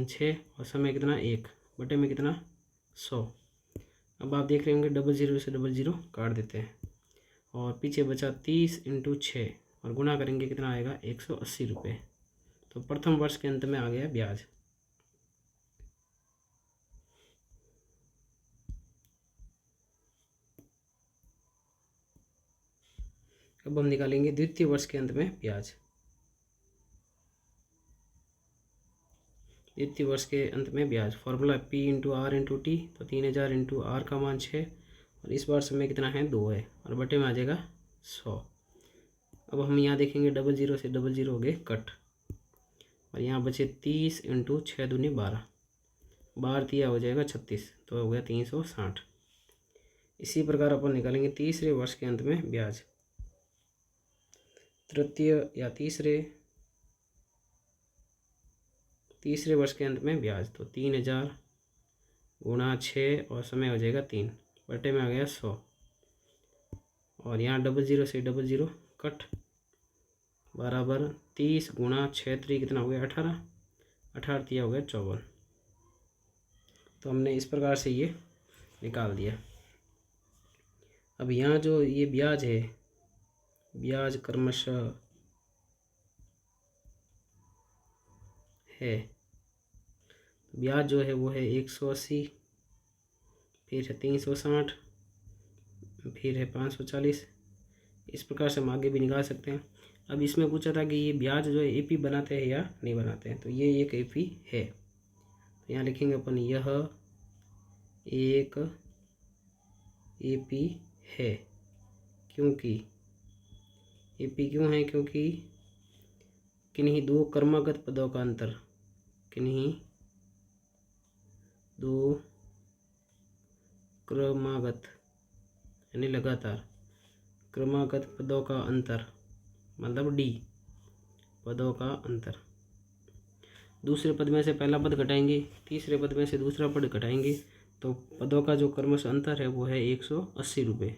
6 और समय कितना 1 बटे में कितना 100। अब आप देख रहे होंगे 00 से 00 काट देते हैं और पीछे बचा 30 इंटू 6 और गुणा करेंगे कितना आएगा 180 रुपये। तो प्रथम वर्ष के अंत में आ गया ब्याज। अब हम निकालेंगे द्वितीय वर्ष के अंत में ब्याज। द्वितीय वर्ष के अंत में ब्याज formula P into R into T. तो 3000 इंटू आर का मान 6 और इस बार समय कितना है 2 है और बटे में आ जाएगा 100। अब हम यहाँ देखेंगे 00 से 00 हो गए कट और यहाँ बचे 30 इंटू 6 दूनी 12, 12 तिया हो जाएगा 36, तो हो गया 360। इसी प्रकार अपन निकालेंगे तीसरे वर्ष के अंत में ब्याज। तृतीय या तीसरे वर्ष के अंत में ब्याज। तो 3000 गुणा 6 और समय हो जाएगा 3 बटे में आ गया 100 और यहाँ 00 से 00 कट बराबर 30 गुणा 6 3 कितना हो गया 18, 18 तिया हो गया 54। तो हमने इस प्रकार से ये निकाल दिया। अब यहाँ जो ये ब्याज है, ब्याज क्रमशः है, ब्याज जो है वो है 180, फिर है 360, फिर है 540। इस प्रकार से हम आगे भी निकाल सकते हैं। अब इसमें पूछा था कि ये ब्याज जो है एपी बनाते हैं या नहीं बनाते हैं, तो ये एक एपी है। तो यहाँ लिखेंगे अपन यह एक एपी है। क्योंकि एपी क्यों है? क्योंकि किन्हीं दो क्रमागत पदों का अंतर, किन्हीं दो क्रमागत यानी लगातार क्रमागत पदों का अंतर मतलब डी पदों का अंतर। दूसरे पद में से पहला पद घटाएंगे, तीसरे पद में से दूसरा पद घटाएंगे, तो पदों का जो क्रमशः अंतर है वो है 180 रुपये,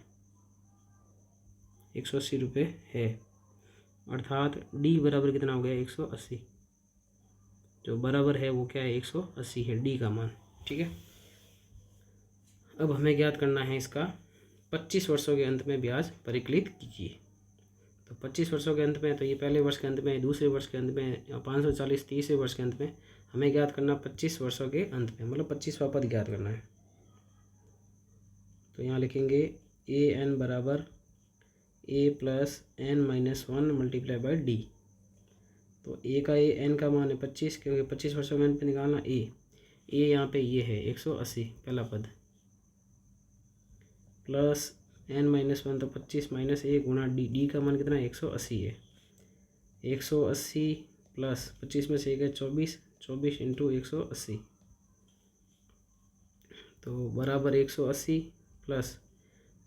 180 रुपये है। अर्थात डी बराबर कितना हो गया 180, जो बराबर है वो क्या है 180 है डी का मान। ठीक है। अब हमें ज्ञात करना है इसका 25 वर्षों के अंत में ब्याज परिकलित कीजिए। तो 25 वर्षों के अंत में, तो ये पहले वर्ष के अंत में, दूसरे वर्ष के अंत में, 540 तीसरे वर्ष के अंत में। हमें ज्ञात करना 25 वर्षों के अंत में, मतलब 25वां पद ज्ञात करना है। तो यहाँ लिखेंगे ए एन बराबर A plus N minus 1 multiply by D. तो ए का ए एन का मान है 25, क्योंकि 25 वर्षों के अंत में निकालना ए यहाँ पे ये है 180 पहला पद, प्लस एन माइनस 1 तो 25 माइनस ए गुणा डी का मान कितना 180 है। 180 प्लस 25 में से एक है 24 इंटू 180, तो बराबर 180 प्लस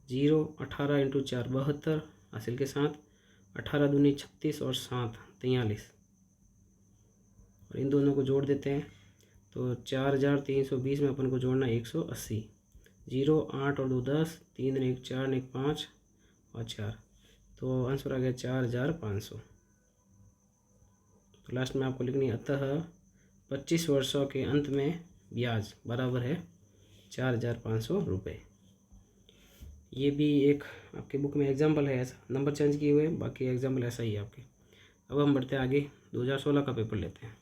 0 18 इंटू 4 72 हासिल के साथ 18 दूनी 36 और 7 43 और इन दोनों को जोड़ देते हैं। तो 4320 में अपन को जोड़ना 180, 0 8 और 2 10, 3 1 4 1 5 और 4, तो आंसर आ गया 4500। तो लास्ट में आपको लिखनी है अतः 25 वर्षों के अंत में ब्याज बराबर है 4500 रुपये। ये भी एक आपके बुक में एग्जाम्पल है, ऐसा नंबर चेंज किए हुए, बाकी एग्जाम्पल ऐसा ही है आपके। अब हम बढ़ते हैं आगे, 2016 का पेपर लेते हैं।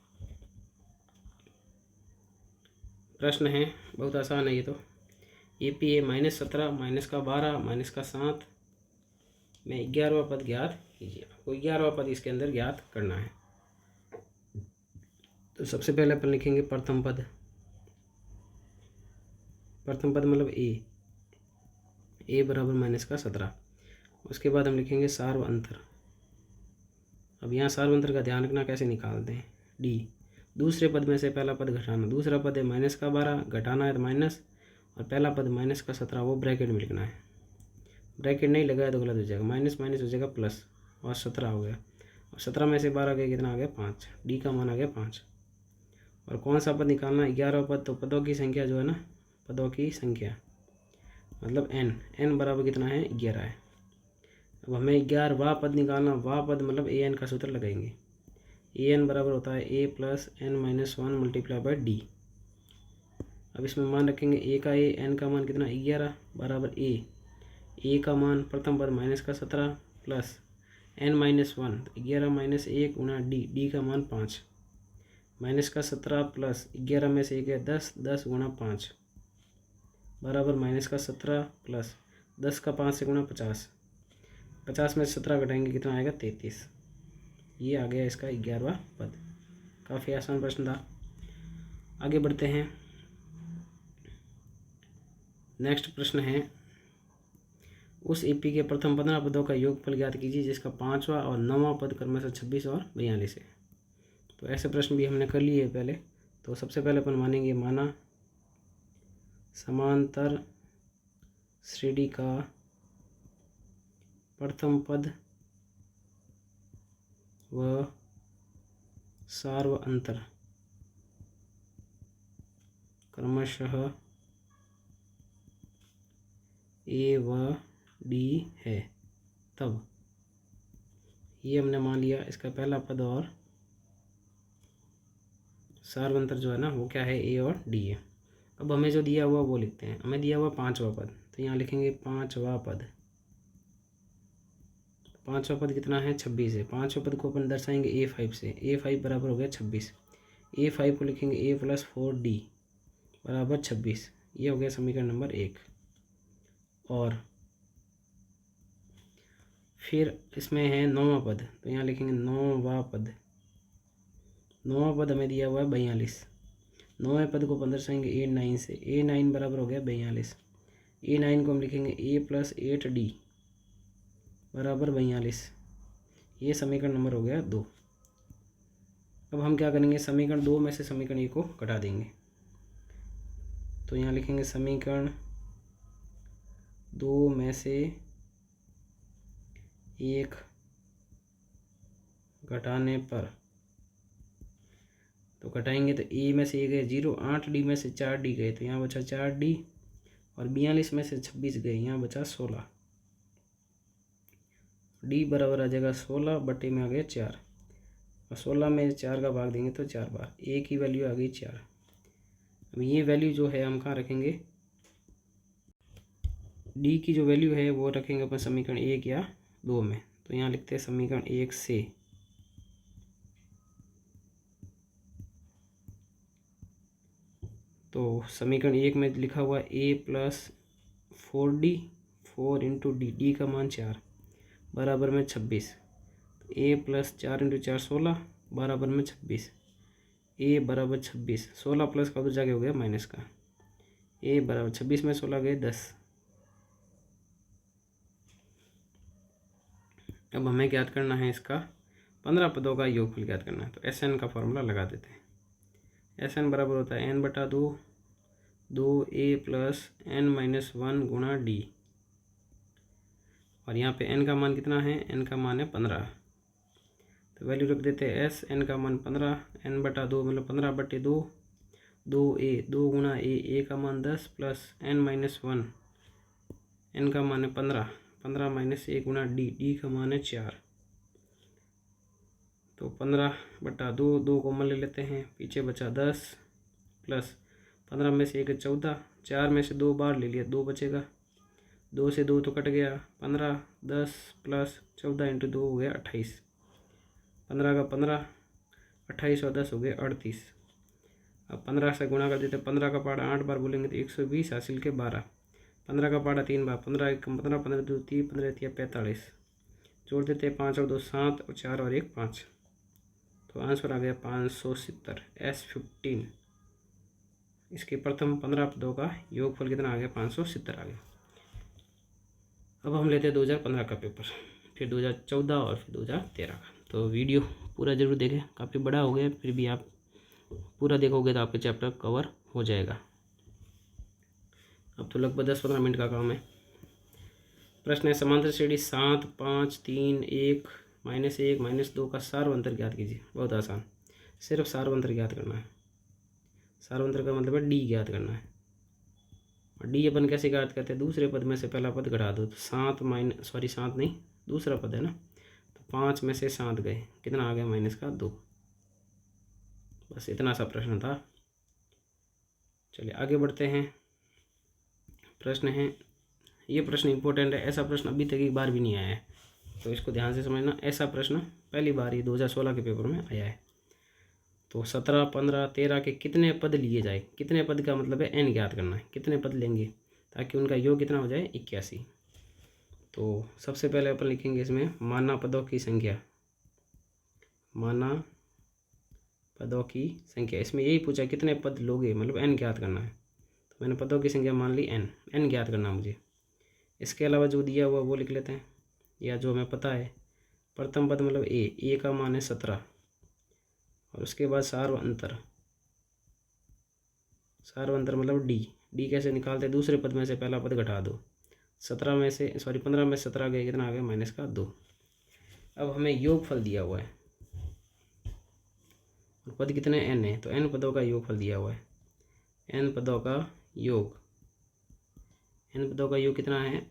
प्रश्न है, बहुत आसान है ये तो। ए पी ए -17 -12 -7 में 11वां पद ज्ञात कीजिए। आपको 11वां पद इसके अंदर ज्ञात करना है। तो सबसे पहले अपन लिखेंगे प्रथम पद। प्रथम पद मतलब ए बराबर -17। उसके बाद हम लिखेंगे सार्व अंतर। अब यहाँ सार्व अंतर का ध्यान रखना, कैसे निकालते हैं। डी, दूसरे पद में से पहला पद घटाना। दूसरा पद है -12, घटाना है तो माइनस, और पहला पद -17 वो ब्रैकेट में लिखना है। ब्रैकेट नहीं लगाया तो गलत हो जाएगा, माइनस माइनस हो जाएगा प्लस, और 17 हो गया। और 17 में से 12 गया, कितना आ गया 5। डी का मान आ गया 5। और कौन सा पद निकालना, 11वां पद। तो पदों की संख्या जो है ना, पदों की संख्या मतलब n बराबर कितना है 11 है। अब हमें 11वां पद निकालना। वां पद मतलब ए एन का सूत्र लगाएंगे। ए एन बराबर होता है a + n-1 multiply by D. अब इसमें मान रखेंगे ए का एन का मान कितना 11 बराबर ए का मान प्रथम पद -17 प्लस n-1 11 - 1 गुना डी का मान 5 -17 प्लस 11 में से 1 है 10 गुना 5 बराबर -17 प्लस 10 का 5 से गुना 50 में 17 घटाएंगे, कितना आएगा 33। ये आ गया इसका 11वां पद। काफ़ी आसान प्रश्न था। आगे बढ़ते हैं। नेक्स्ट प्रश्न है, उस एपी के प्रथम 15 पदों का योगफल ज्ञात कीजिए जिसका 5वां और 9वां पद क्रमशः 26 और 42 है। तो ऐसे प्रश्न भी हमने कर लिए पहले। तो सबसे पहले अपन मानेंगे, माना समांतर श्रेणी का प्रथम पद व सार्व अंतर क्रमशः ए व डी है। तब ये हमने मान लिया, इसका पहला पद और सार्व अंतर जो है ना वो क्या है, ए और डी है। अब हमें जो दिया हुआ वो लिखते हैं। हमें दिया हुआ 5वां पद, तो यहाँ लिखेंगे 5वां पद। 5वां पद कितना है 26 है। 5वें पद को अपन दर्शाएंगे A5 से। A5 बराबर हो गया 26। A5 को लिखेंगे A + 4D बराबर 26। ये हो गया समीकरण नंबर 1। और फिर इसमें है 9वां पद, तो यहाँ लिखेंगे 9वां पद। 9वां पद हमें दिया हुआ है 42। 9वें पद को अपन दर्शाएंगे A9 से। A9 बराबर हो गया 42। A9 को हम लिखेंगे A + 8D बराबर 42। ये समीकरण नंबर हो गया 2। अब हम क्या करेंगे, समीकरण 2 में से समीकरण 1 को घटा देंगे। तो यहाँ लिखेंगे समीकरण 2 में से 1 घटाने पर, तो घटाएंगे तो ए में से 1 गए 0, 8D में से 4D गए तो यहाँ बचा 4D, और 42 में से 26 गए, यहाँ बचा 16। डी बराबर आ जाएगा 16 बटे में आ गया 4, और 16 में 4 का भाग देंगे तो 4 बार। ए की वैल्यू आ गई 4। अब ये वैल्यू जो है हम कहाँ रखेंगे, डी की जो वैल्यू है वो रखेंगे अपन समीकरण 1 या 2 में। तो यहाँ लिखते हैं समीकरण 1 से तो समीकरण 1 में लिखा हुआ A + 4D 4 × डी का मान 4 बराबर में 26। A + 4 × 4 16 बराबर में 26। A बराबर 26, 16 प्लस का उधर जाके हो गया माइनस का। A बराबर 26 में 16 गए 10। अब हमें ज्ञात करना है इसका 15 पदों का योगफल ज्ञात करना है। तो SN का फॉर्मूला लगा देते हैं। SN बराबर होता है n/2 2A + n-1 गुणा D। और यहाँ पे n का मान कितना है, n का मान है 15। तो वैल्यू रख देते हैं S, n का मान 15, n/2 मतलब 15/2 2A 2 गुणा A का मान 10 प्लस n-1 n का मान है 15 - 1 गुणा D का मान है 4। तो 15/2 2 को ले लेते हैं, पीछे बचा 10 प्लस 15 में से 1 14, 4 में से 2 बार ले लिया 2 बचेगा, 2 से 2 तो कट गया, 15 10 प्लस 14 × 2 हो गया 28। 15 का 15, 28 और 10 हो गए 38। अब 15 से गुणा कर देते हैं, 15 का पहाड़ा 8 बार बोलेंगे तो 120 हासिल के 12, 15 का पहाड़ा 3 बार, 15 1 15, 15 2 3, 15 3 45, जोड़ देते हैं 5 और 2 7 और 4 और 1 5, तो आंसर आ गया 570 S15। इसके प्रथम 15 पदों का योगफल कितना आ गया, 570 आ गया। अब हम लेते हैं 2015 का पेपर, फिर 2014 और फिर 2013 का। तो वीडियो पूरा ज़रूर देखें, काफ़ी बड़ा हो गया, फिर भी आप पूरा देखोगे तो आपके चैप्टर कवर हो जाएगा। अब तो लगभग 10-15 मिनट का काम है। प्रश्न है, समांतर श्रेणी 7 5 3 1 -1 -2 का सार्वंतर ज्ञात कीजिए। बहुत आसान, सिर्फ सार्वंतर ज्ञात करना है। सार्वंतर का मतलब है डी ज्ञात करना है। और डी अपन कैसे ज्ञात करते हैं, दूसरे पद में से पहला पद घटा दो, तो 7 नहीं, दूसरा पद है ना, तो 5 में से 7 गए, कितना आ गया, -2। बस इतना सा प्रश्न था। चलिए आगे बढ़ते हैं। प्रश्न है, ये प्रश्न इंपॉर्टेंट है, ऐसा प्रश्न अभी तक एक बार भी नहीं आया है, तो इसको ध्यान से समझना। ऐसा प्रश्न पहली बार ही 2016 के पेपर में आया है। तो 17 15 13 के कितने पद लिए जाए, कितने पद का मतलब है n ज्ञात करना है, कितने पद लेंगे ताकि उनका योग कितना हो जाए, 81। तो सबसे पहले अपन लिखेंगे इसमें माना पदों की संख्या, माना पदों की संख्या। इसमें यही पूछा कितने पद लोगे, मतलब n ज्ञात करना है, तो मैंने पदों की संख्या मान ली n ज्ञात करना मुझे। इसके अलावा जो दिया हुआ वो लिख लेते हैं, या जो हमें पता है। प्रथम पद मतलब a का मान है 17, और उसके बाद सार्वंतर मतलब d कैसे निकालते हैं, दूसरे पद में से पहला पद घटा दो, 15 में से 17 गए, कितना आ गया, -2। अब हमें योगफल दिया हुआ है, और पद कितने n है, तो n पदों का योगफल दिया हुआ है, n पदों का योग कितना है,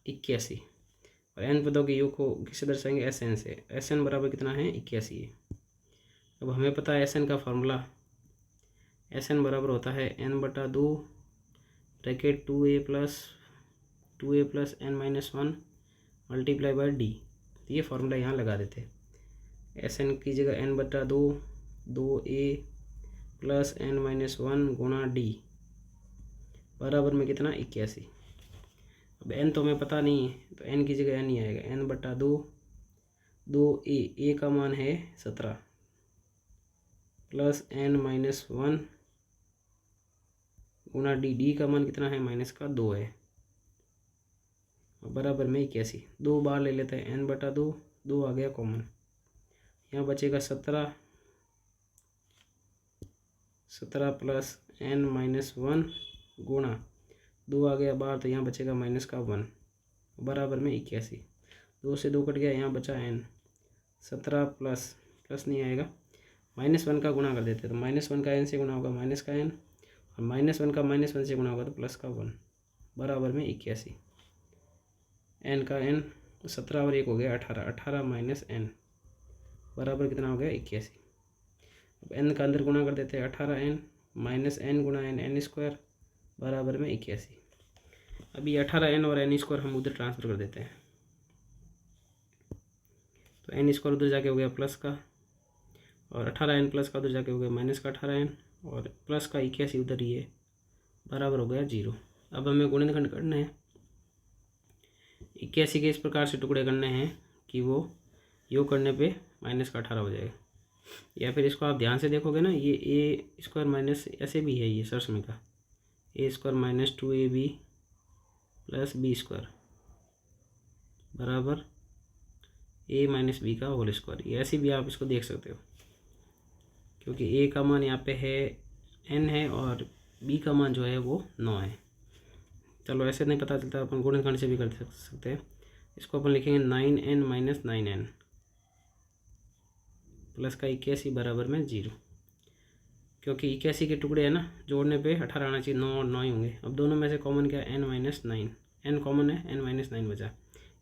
81। और n पदों के योग को किससे दर्शाएंगे, Sn से। Sn बराबर कितना है, 81 है। अब हमें पता है Sn का फार्मूला, Sn बराबर होता है n/2 bracket 2a plus n-1 multiply by d। तो ये फार्मूला यहाँ लगा देते हैं। Sn की जगह n/2 2a प्लस n-1 गुणा d बराबर में कितना, 81। अब n तो हमें पता नहीं है, तो n की जगह n ही आएगा, n/2 2a का मान है 17 प्लस n-1 गुणा d का मान कितना है, -2 है, बराबर में 81। 2 बार ले लेते हैं, n/2 2 आ गया कॉमन, यहाँ बचेगा 17 प्लस n-1 गुणा 2 आ गया बाहर, तो यहाँ बचेगा -1 बराबर में 81। 2 से 2 कट गया, यहाँ बचा n, 17 प्लस नहीं आएगा, -1 का गुणा कर देते हैं, तो -1 का n से गुणा होगा माइनस का n, और -1 का -1 से गुणा होगा तो प्लस का 1 बराबर में 81। n का n 17 और 1 हो गया 18 माइनस n बराबर कितना हो गया, 81। अब n का अंदर गुणा कर देते हैं, 18n माइनस n गुणा n बराबर में 81। अभी 18n और n² हम उधर ट्रांसफ़र कर देते हैं, तो n² उधर जाके हो गया प्लस का, और 18n प्लस का उधर जाके हो गया माइनस का 18n, और प्लस का 81 उधर ही है, बराबर हो गया 0। अब हमें गुणनखंड करना है, 81 के इस प्रकार से टुकड़े करने हैं कि वो योग करने पे -18 हो जाएगा। या फिर इसको आप ध्यान से देखोगे ना, ये a² माइनस ऐसे भी है, ये सरसमी का a² minus 2ab plus b² बराबर a माइनस b का होल स्क्वायर। ये ऐसे भी आप इसको देख सकते हो, क्योंकि a का मान यहाँ पे है n है, और b का मान जो है वो 9 है। चलो ऐसे नहीं पता चलता, अपन गुणनखंड से भी कर सकते हैं। इसको अपन लिखेंगे 9n माइनस 9n प्लस का 81 बराबर में 0, क्योंकि 81 के टुकड़े हैं ना, जोड़ने पे 18 आना चाहिए, 9 और 9 ही होंगे। अब दोनों में से कॉमन क्या है, n माइनस 9, n कॉमन है, n माइनस 9 बचा,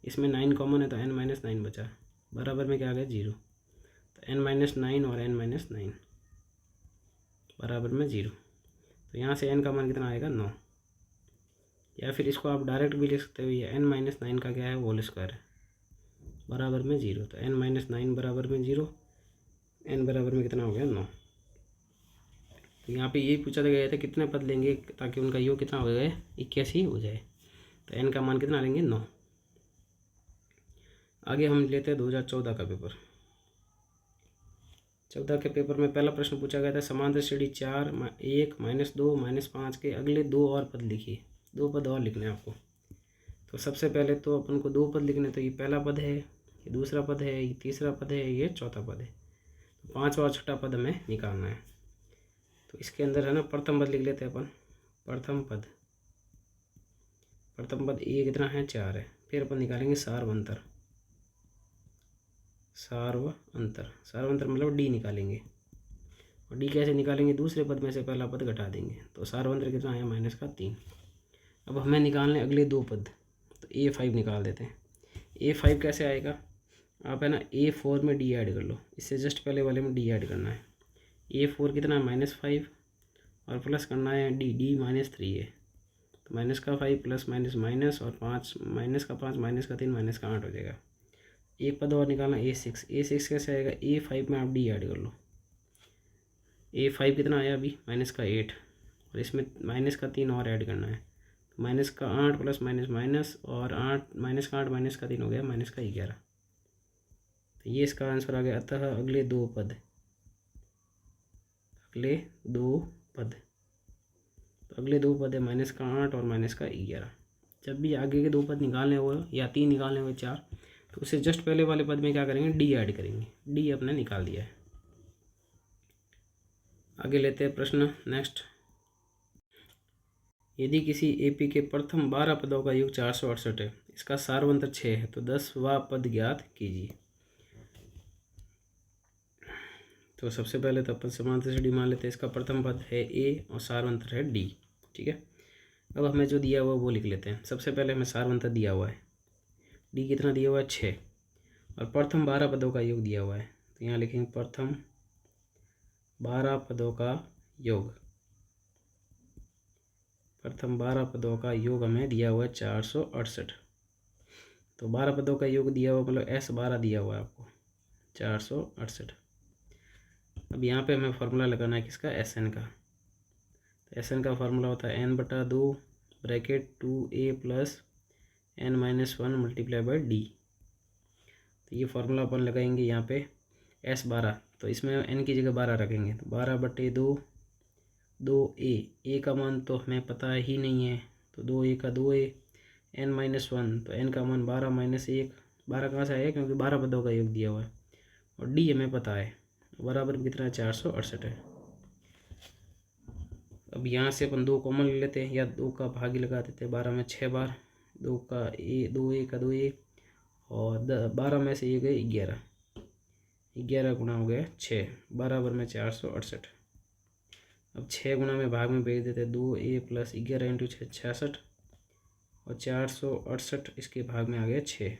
इसमें 9 कॉमन है तो n माइनस 9 बचा, बराबर में क्या आ गया, 0। तो n माइनस 9 और n माइनस 9 बराबर में 0, तो यहाँ से n का मान कितना आएगा, 9। या फिर इसको आप डायरेक्ट भी लिख सकते हो, ये n माइनस 9 का क्या है, होल स्क्वायर है, बराबर में 0। तो n माइनस 9 बराबर में 0, n बराबर में कितना हो गया, 9। तो यहाँ पे यही पूछा गया था कितने पद लेंगे ताकि उनका योग कितना हो जाए, 81 हो जाए। तो n का मान कितना लेंगे, 9। आगे हम लेते हैं 2014 का पेपर। 14 के पेपर में पहला प्रश्न पूछा गया था, समांतर श्रेणी 4, 1, -2, -5 के अगले 2 और पद लिखिए। 2 पद और लिखने हैं आपको। तो सबसे पहले तो अपन को 2 पद लिखने, तो ये पहला पद है, ये दूसरा पद है, ये तीसरा पद है, ये चौथा पद है। तो 5वां और छठा पद हमें निकालना है। तो इसके अंदर है ना, प्रथम पद लिख लेते हैं अपन। प्रथम पद ए कितना है, 4 है। फिर अपन निकालेंगे सार्वंतर। सार्वंतर मतलब डी निकालेंगे। और डी कैसे निकालेंगे, दूसरे पद में से पहला पद घटा देंगे। तो सार्वंतर कितना है, -3। अब हमें निकालने अगले 2 पद। तो A5 निकाल देते हैं। A5 कैसे आएगा, आप है ना A4 में D ऐड कर लो। इससे जस्ट पहले वाले में D ऐड करना है। A4 कितना है, -5 और प्लस करना है D -3 है। तो -5 प्लस माइनस माइनस और 5 -5 -3 -8 हो जाएगा। एक पद और निकालना A6 कैसे आएगा, A5 में आप D ऐड कर लो। A5 कितना आया अभी, -8 और इसमें -3 और ऐड करना है। -8 प्लस माइनस माइनस और 8 -3 हो गया -11। तो ये इसका आंसर आ गया। अतः अगले दो पद तो अगले दो पद है -8 और -11। जब भी आगे के 2 पद निकालने हो या 3 निकालने हो 4, तो उससे जस्ट पहले वाले पद में क्या करेंगे, डी ऐड करेंगे। डी अपने निकाल दिया है। आगे लेते हैं प्रश्न नेक्स्ट। यदि किसी एपी के प्रथम 12 पदों का योग 468 है, इसका सार्वंतर 6 है, तो 10वां पद ज्ञात कीजिए। तो सबसे पहले तो अपन समांतर श्रेणी मान लेते हैं। इसका प्रथम पद है ए और सार्वंतर है डी। ठीक है, अब हमें जो दिया हुआ वो लिख लेते हैं। सबसे पहले हमें सार्वंतर दिया हुआ है, डी कितना दिया हुआ है, 6, और प्रथम 12 पदों का योग दिया हुआ है। तो यहाँ लिखेंगे प्रथम 12 पदों का योग। प्रथम 12 पदों का योग हमें दिया हुआ है 468। तो 12 पदों का योग दिया हुआ मतलब S12 दिया हुआ है आपको 468। अब यहाँ पे हमें फार्मूला लगाना है किसका, SN का। तो SN का फार्मूला होता है n/2 bracket 2a plus n-1 multiply by D. तो ये फार्मूला अपन लगाएंगे यहाँ पे S12। तो इसमें n की जगह 12 रखेंगे। तो 12/2 2a का मान तो हमें पता ही नहीं है, तो 2a का 2a, n-1 तो n का मान 12 - 1। 12 कहाँ से आया, क्योंकि 12 पदों का योग दिया हुआ है। और d हमें पता है, बराबर कितना है, 468 है। अब यहाँ से अपन 2 कॉमन ले लेते हैं या 2 का भाग ही लगा देते हैं। 12 में 6 बार, 2 का a 2a और 12 में से ये गए 11 गुना हो गया 6, बराबर में 468। अब 6 गुना में भाग में भेज देते हैं। 2a प्लस 11 × 6 66 और 468 इसके भाग में आ गया 6।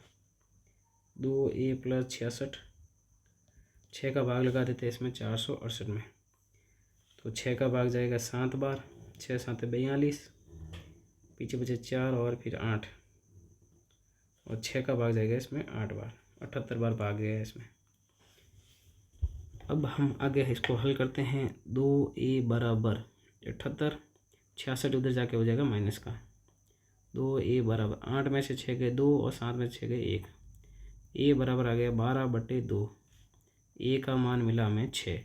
2a प्लस 66, 6 का भाग लगा देते हैं इसमें 468 में। तो 6 का भाग जाएगा 7 बार, 6 7 42, पीछे बचे 4 और फिर 8, और 6 का भाग जाएगा इसमें 8 बार, 78 बार भाग गया है इसमें। अब हम आगे इसको हल करते हैं। 2a बराबर 78, 66 उधर जाके हो जाएगा माइनस का। 2a बराबर 8 में से 6 गए 2 और 7 में से 6 गए 1। a बराबर आ गया 12/2। a का मान मिला हमें 6।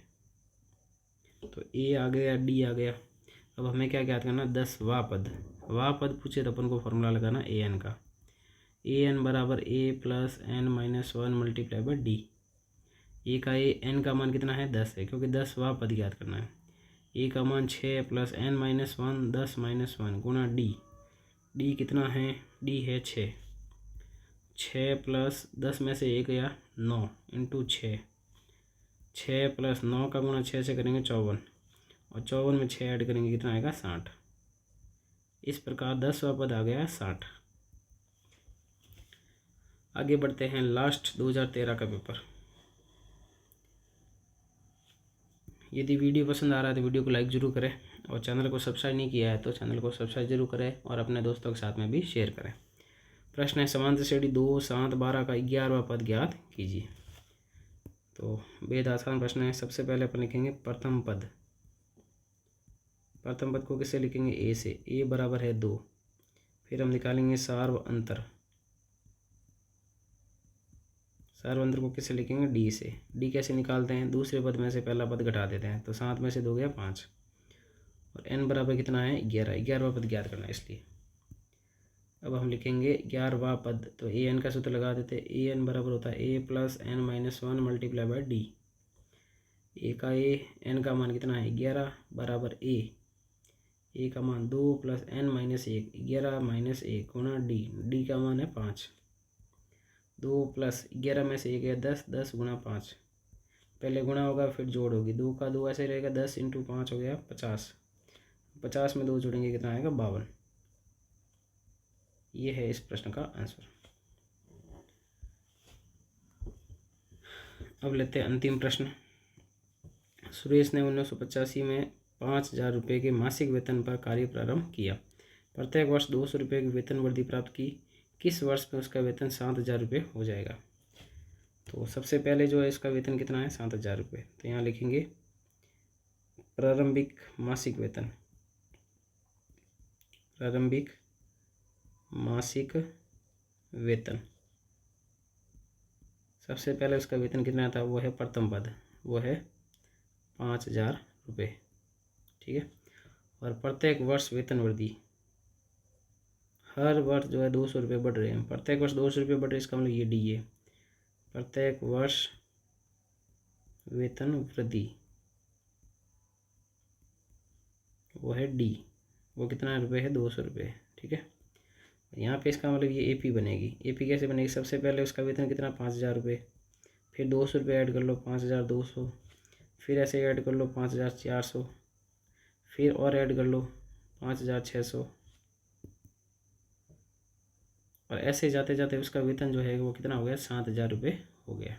तो a आ गया, d आ गया। अब हमें क्या ज्ञात करना, 10वां पद पूछे तो अपन को फॉर्मूला लगाना an का। an बराबर a plus n-1 multiply by D. A का n का मान कितना है, 10 है, क्योंकि 10वां पद ज्ञात करना है। a का मान 6 प्लस n-1 10 -1 गुणा d कितना है, d है 6। 6 प्लस 10 में से 1 गया 9 इंटू 6 प्लस 9 का गुणा 6 से करेंगे 54, और 54 में 6 ऐड करेंगे कितना आएगा, 60। इस प्रकार 10वां पद आ गया 60। आगे बढ़ते हैं लास्ट 2013 का पेपर। यदि वीडियो पसंद आ रहा है तो वीडियो को लाइक ज़रूर करें, और चैनल को सब्सक्राइब नहीं किया है तो चैनल को सब्सक्राइब जरूर करें, और अपने दोस्तों के साथ में भी शेयर करें। प्रश्न है, समांतर श्रेणी 2, 7, 12 का 11वां पद ज्ञात कीजिए। तो बेहद आसान प्रश्न है। सबसे पहले अपन लिखेंगे प्रथम पद। प्रथम पद को किससे लिखेंगे, ए से। ए बराबर है 2। फिर हम निकालेंगे सार्व अंतर। सार्व अंतर को किससे लिखेंगे, डी से। डी कैसे निकालते हैं, दूसरे पद में से पहला पद घटा देते हैं, तो 7 में से 2 गया 5। और n बराबर कितना है, 11। 11वां पद ज्ञात करना है इसलिए। अब हम लिखेंगे 11वां पद, तो ए एन का सूत्र लगा देते हैं। ए एन बराबर होता है A plus N minus 1 multiply by D. A का ए, एन का मान कितना है 11 बराबर ए का मान 2 प्लस एन माइनस 1, 11 माइनस 1 गुणा डी। डी का मान है 5। 2 प्लस 11 में से 1 है 10, 10 गुणा 5। पहले गुणा होगा फिर जोड़ होगी, 2 का 2 ऐसे रहेगा, 10 इंटू 5 हो गया 50। 50 में 2 जोड़ेंगे कितना आएगा, 52। ये है इस प्रश्न का आंसर। अब लेते हैं अंतिम प्रश्न। सुरेश ने 1985 में 5,000 रुपये के मासिक वेतन पर कार्य प्रारंभ किया। प्रत्येक वर्ष 200 रुपये की वेतन वृद्धि प्राप्त की। किस वर्ष में उसका वेतन 7,000 रुपये हो जाएगा। तो सबसे पहले जो है इसका वेतन कितना है, 7,000 रुपये। तो यहाँ लिखेंगे प्रारंभिक मासिक वेतन। प्रारंभिक मासिक वेतन, सबसे पहले उसका वेतन कितना था, वो है प्रथम पद, वो है 5,000 रुपये। ठीक है। और प्रत्येक वर्ष वेतन वृद्धि, हर वर्ष जो है 200 रुपये बढ़ रहे हैं। प्रत्येक वर्ष 200 रुपये बढ़ रहे हैं, इसका मतलब ये डी है। प्रत्येक वर्ष वेतन वृद्धि, वो है डी। वो कितना रुपये है, 200 रुपये। ठीक है। यहाँ पे इसका मतलब ये एपी बनेगी। एपी कैसे बनेगी, सबसे पहले उसका वेतन कितना 5,000 रुपये, फिर 200 रुपये ऐड कर लो 5,200, फिर ऐसे ऐड कर लो 5,400, फिर और ऐड कर लो 5,600, और ऐसे जाते जाते उसका वेतन जो है वो कितना हो गया, 7,000 रुपये हो गया।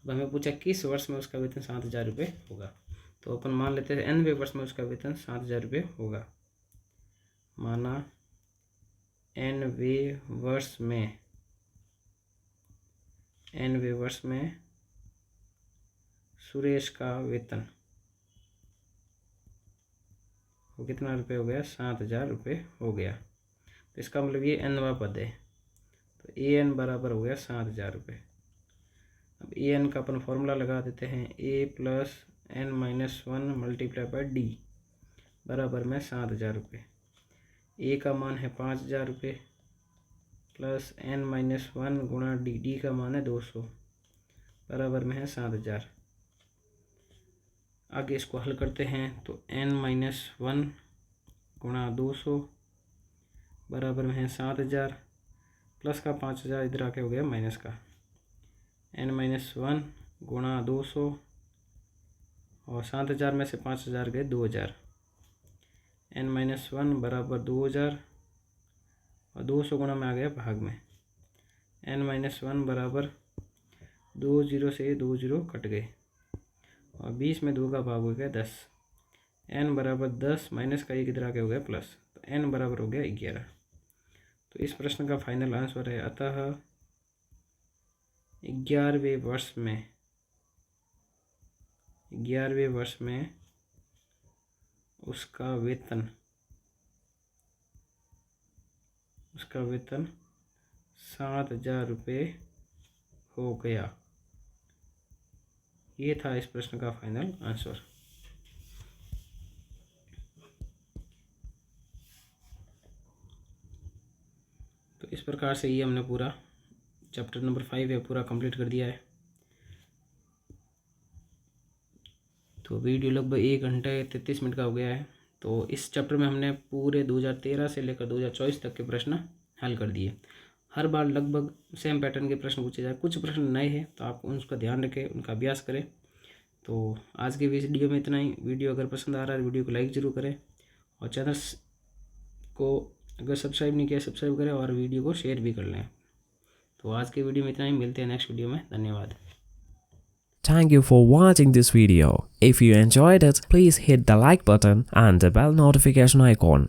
अब हमें पूछा किस वर्ष में उसका वेतन 7,000 रुपये होगा। तो अपन मान लेते हैं 90 वर्ष में उसका वेतन 7,000 रुपये होगा। माना 90 वर्ष में, 90 वर्ष में सुरेश का वेतन वो कितना रुपये हो गया, 7,000 रुपये हो गया। तो इसका मतलब ये nवां पद है, तो ए एन बराबर हो गया 7,000 रुपये। अब ए एन का अपन फॉर्मूला लगा देते हैं, A plus N minus 1 multiply by D बराबर में 7,000 रुपये। ए का मान है 5,000 रुपये प्लस एन माइनस 1 गुणा डी। डी का मान है 200 बराबर में है 7,000। आगे इसको हल करते हैं, तो एन माइनस 1 गुणा 200 बराबर में है 7,000, प्लस का 5,000 इधर आके हो गया माइनस का। एन माइनस 1 गुणा 200 और 7,000 में से 5,000 गए 2,000। एन माइनस 1 बराबर 2,000 और 200 गुणा में आ गया भाग में। एन माइनस 1 बराबर 2 0 से 2 0 कट गए और 20 में 2 का भाग हो गया 10। एन बराबर 10 माइनस का 1 इधर आके हो गया प्लस, तो एन बराबर हो गया 11। तो इस प्रश्न का फाइनल आंसर है अतः 11वें वर्ष में, 11वें वर्ष में उसका वेतन 7,000 रुपये हो गया। ये था इस प्रश्न का फाइनल आंसर। तो इस प्रकार से ये हमने पूरा चैप्टर नंबर 5 है पूरा कंप्लीट कर दिया है। तो वीडियो लगभग 1 घंटे 33 मिनट का हो गया है। तो इस चैप्टर में हमने पूरे 2013 से लेकर 2024 तक के प्रश्न हल कर दिए। हर बार लगभग सेम पैटर्न के प्रश्न पूछे जाए, कुछ प्रश्न नए हैं तो आप उसका ध्यान रखें, उनका अभ्यास करें। तो आज के वीडियो में इतना ही। वीडियो अगर पसंद आ रहा है वीडियो को लाइक ज़रूर करें और चैनल को अगर सब्सक्राइब नहीं किया सब्सक्राइब करें और वीडियो को शेयर भी कर लें। तो आज के वीडियो में इतना ही, मिलते हैं नेक्स्ट वीडियो में। धन्यवाद। Thank you for watching this video. If you enjoyed it, please hit the like button and the bell notification icon.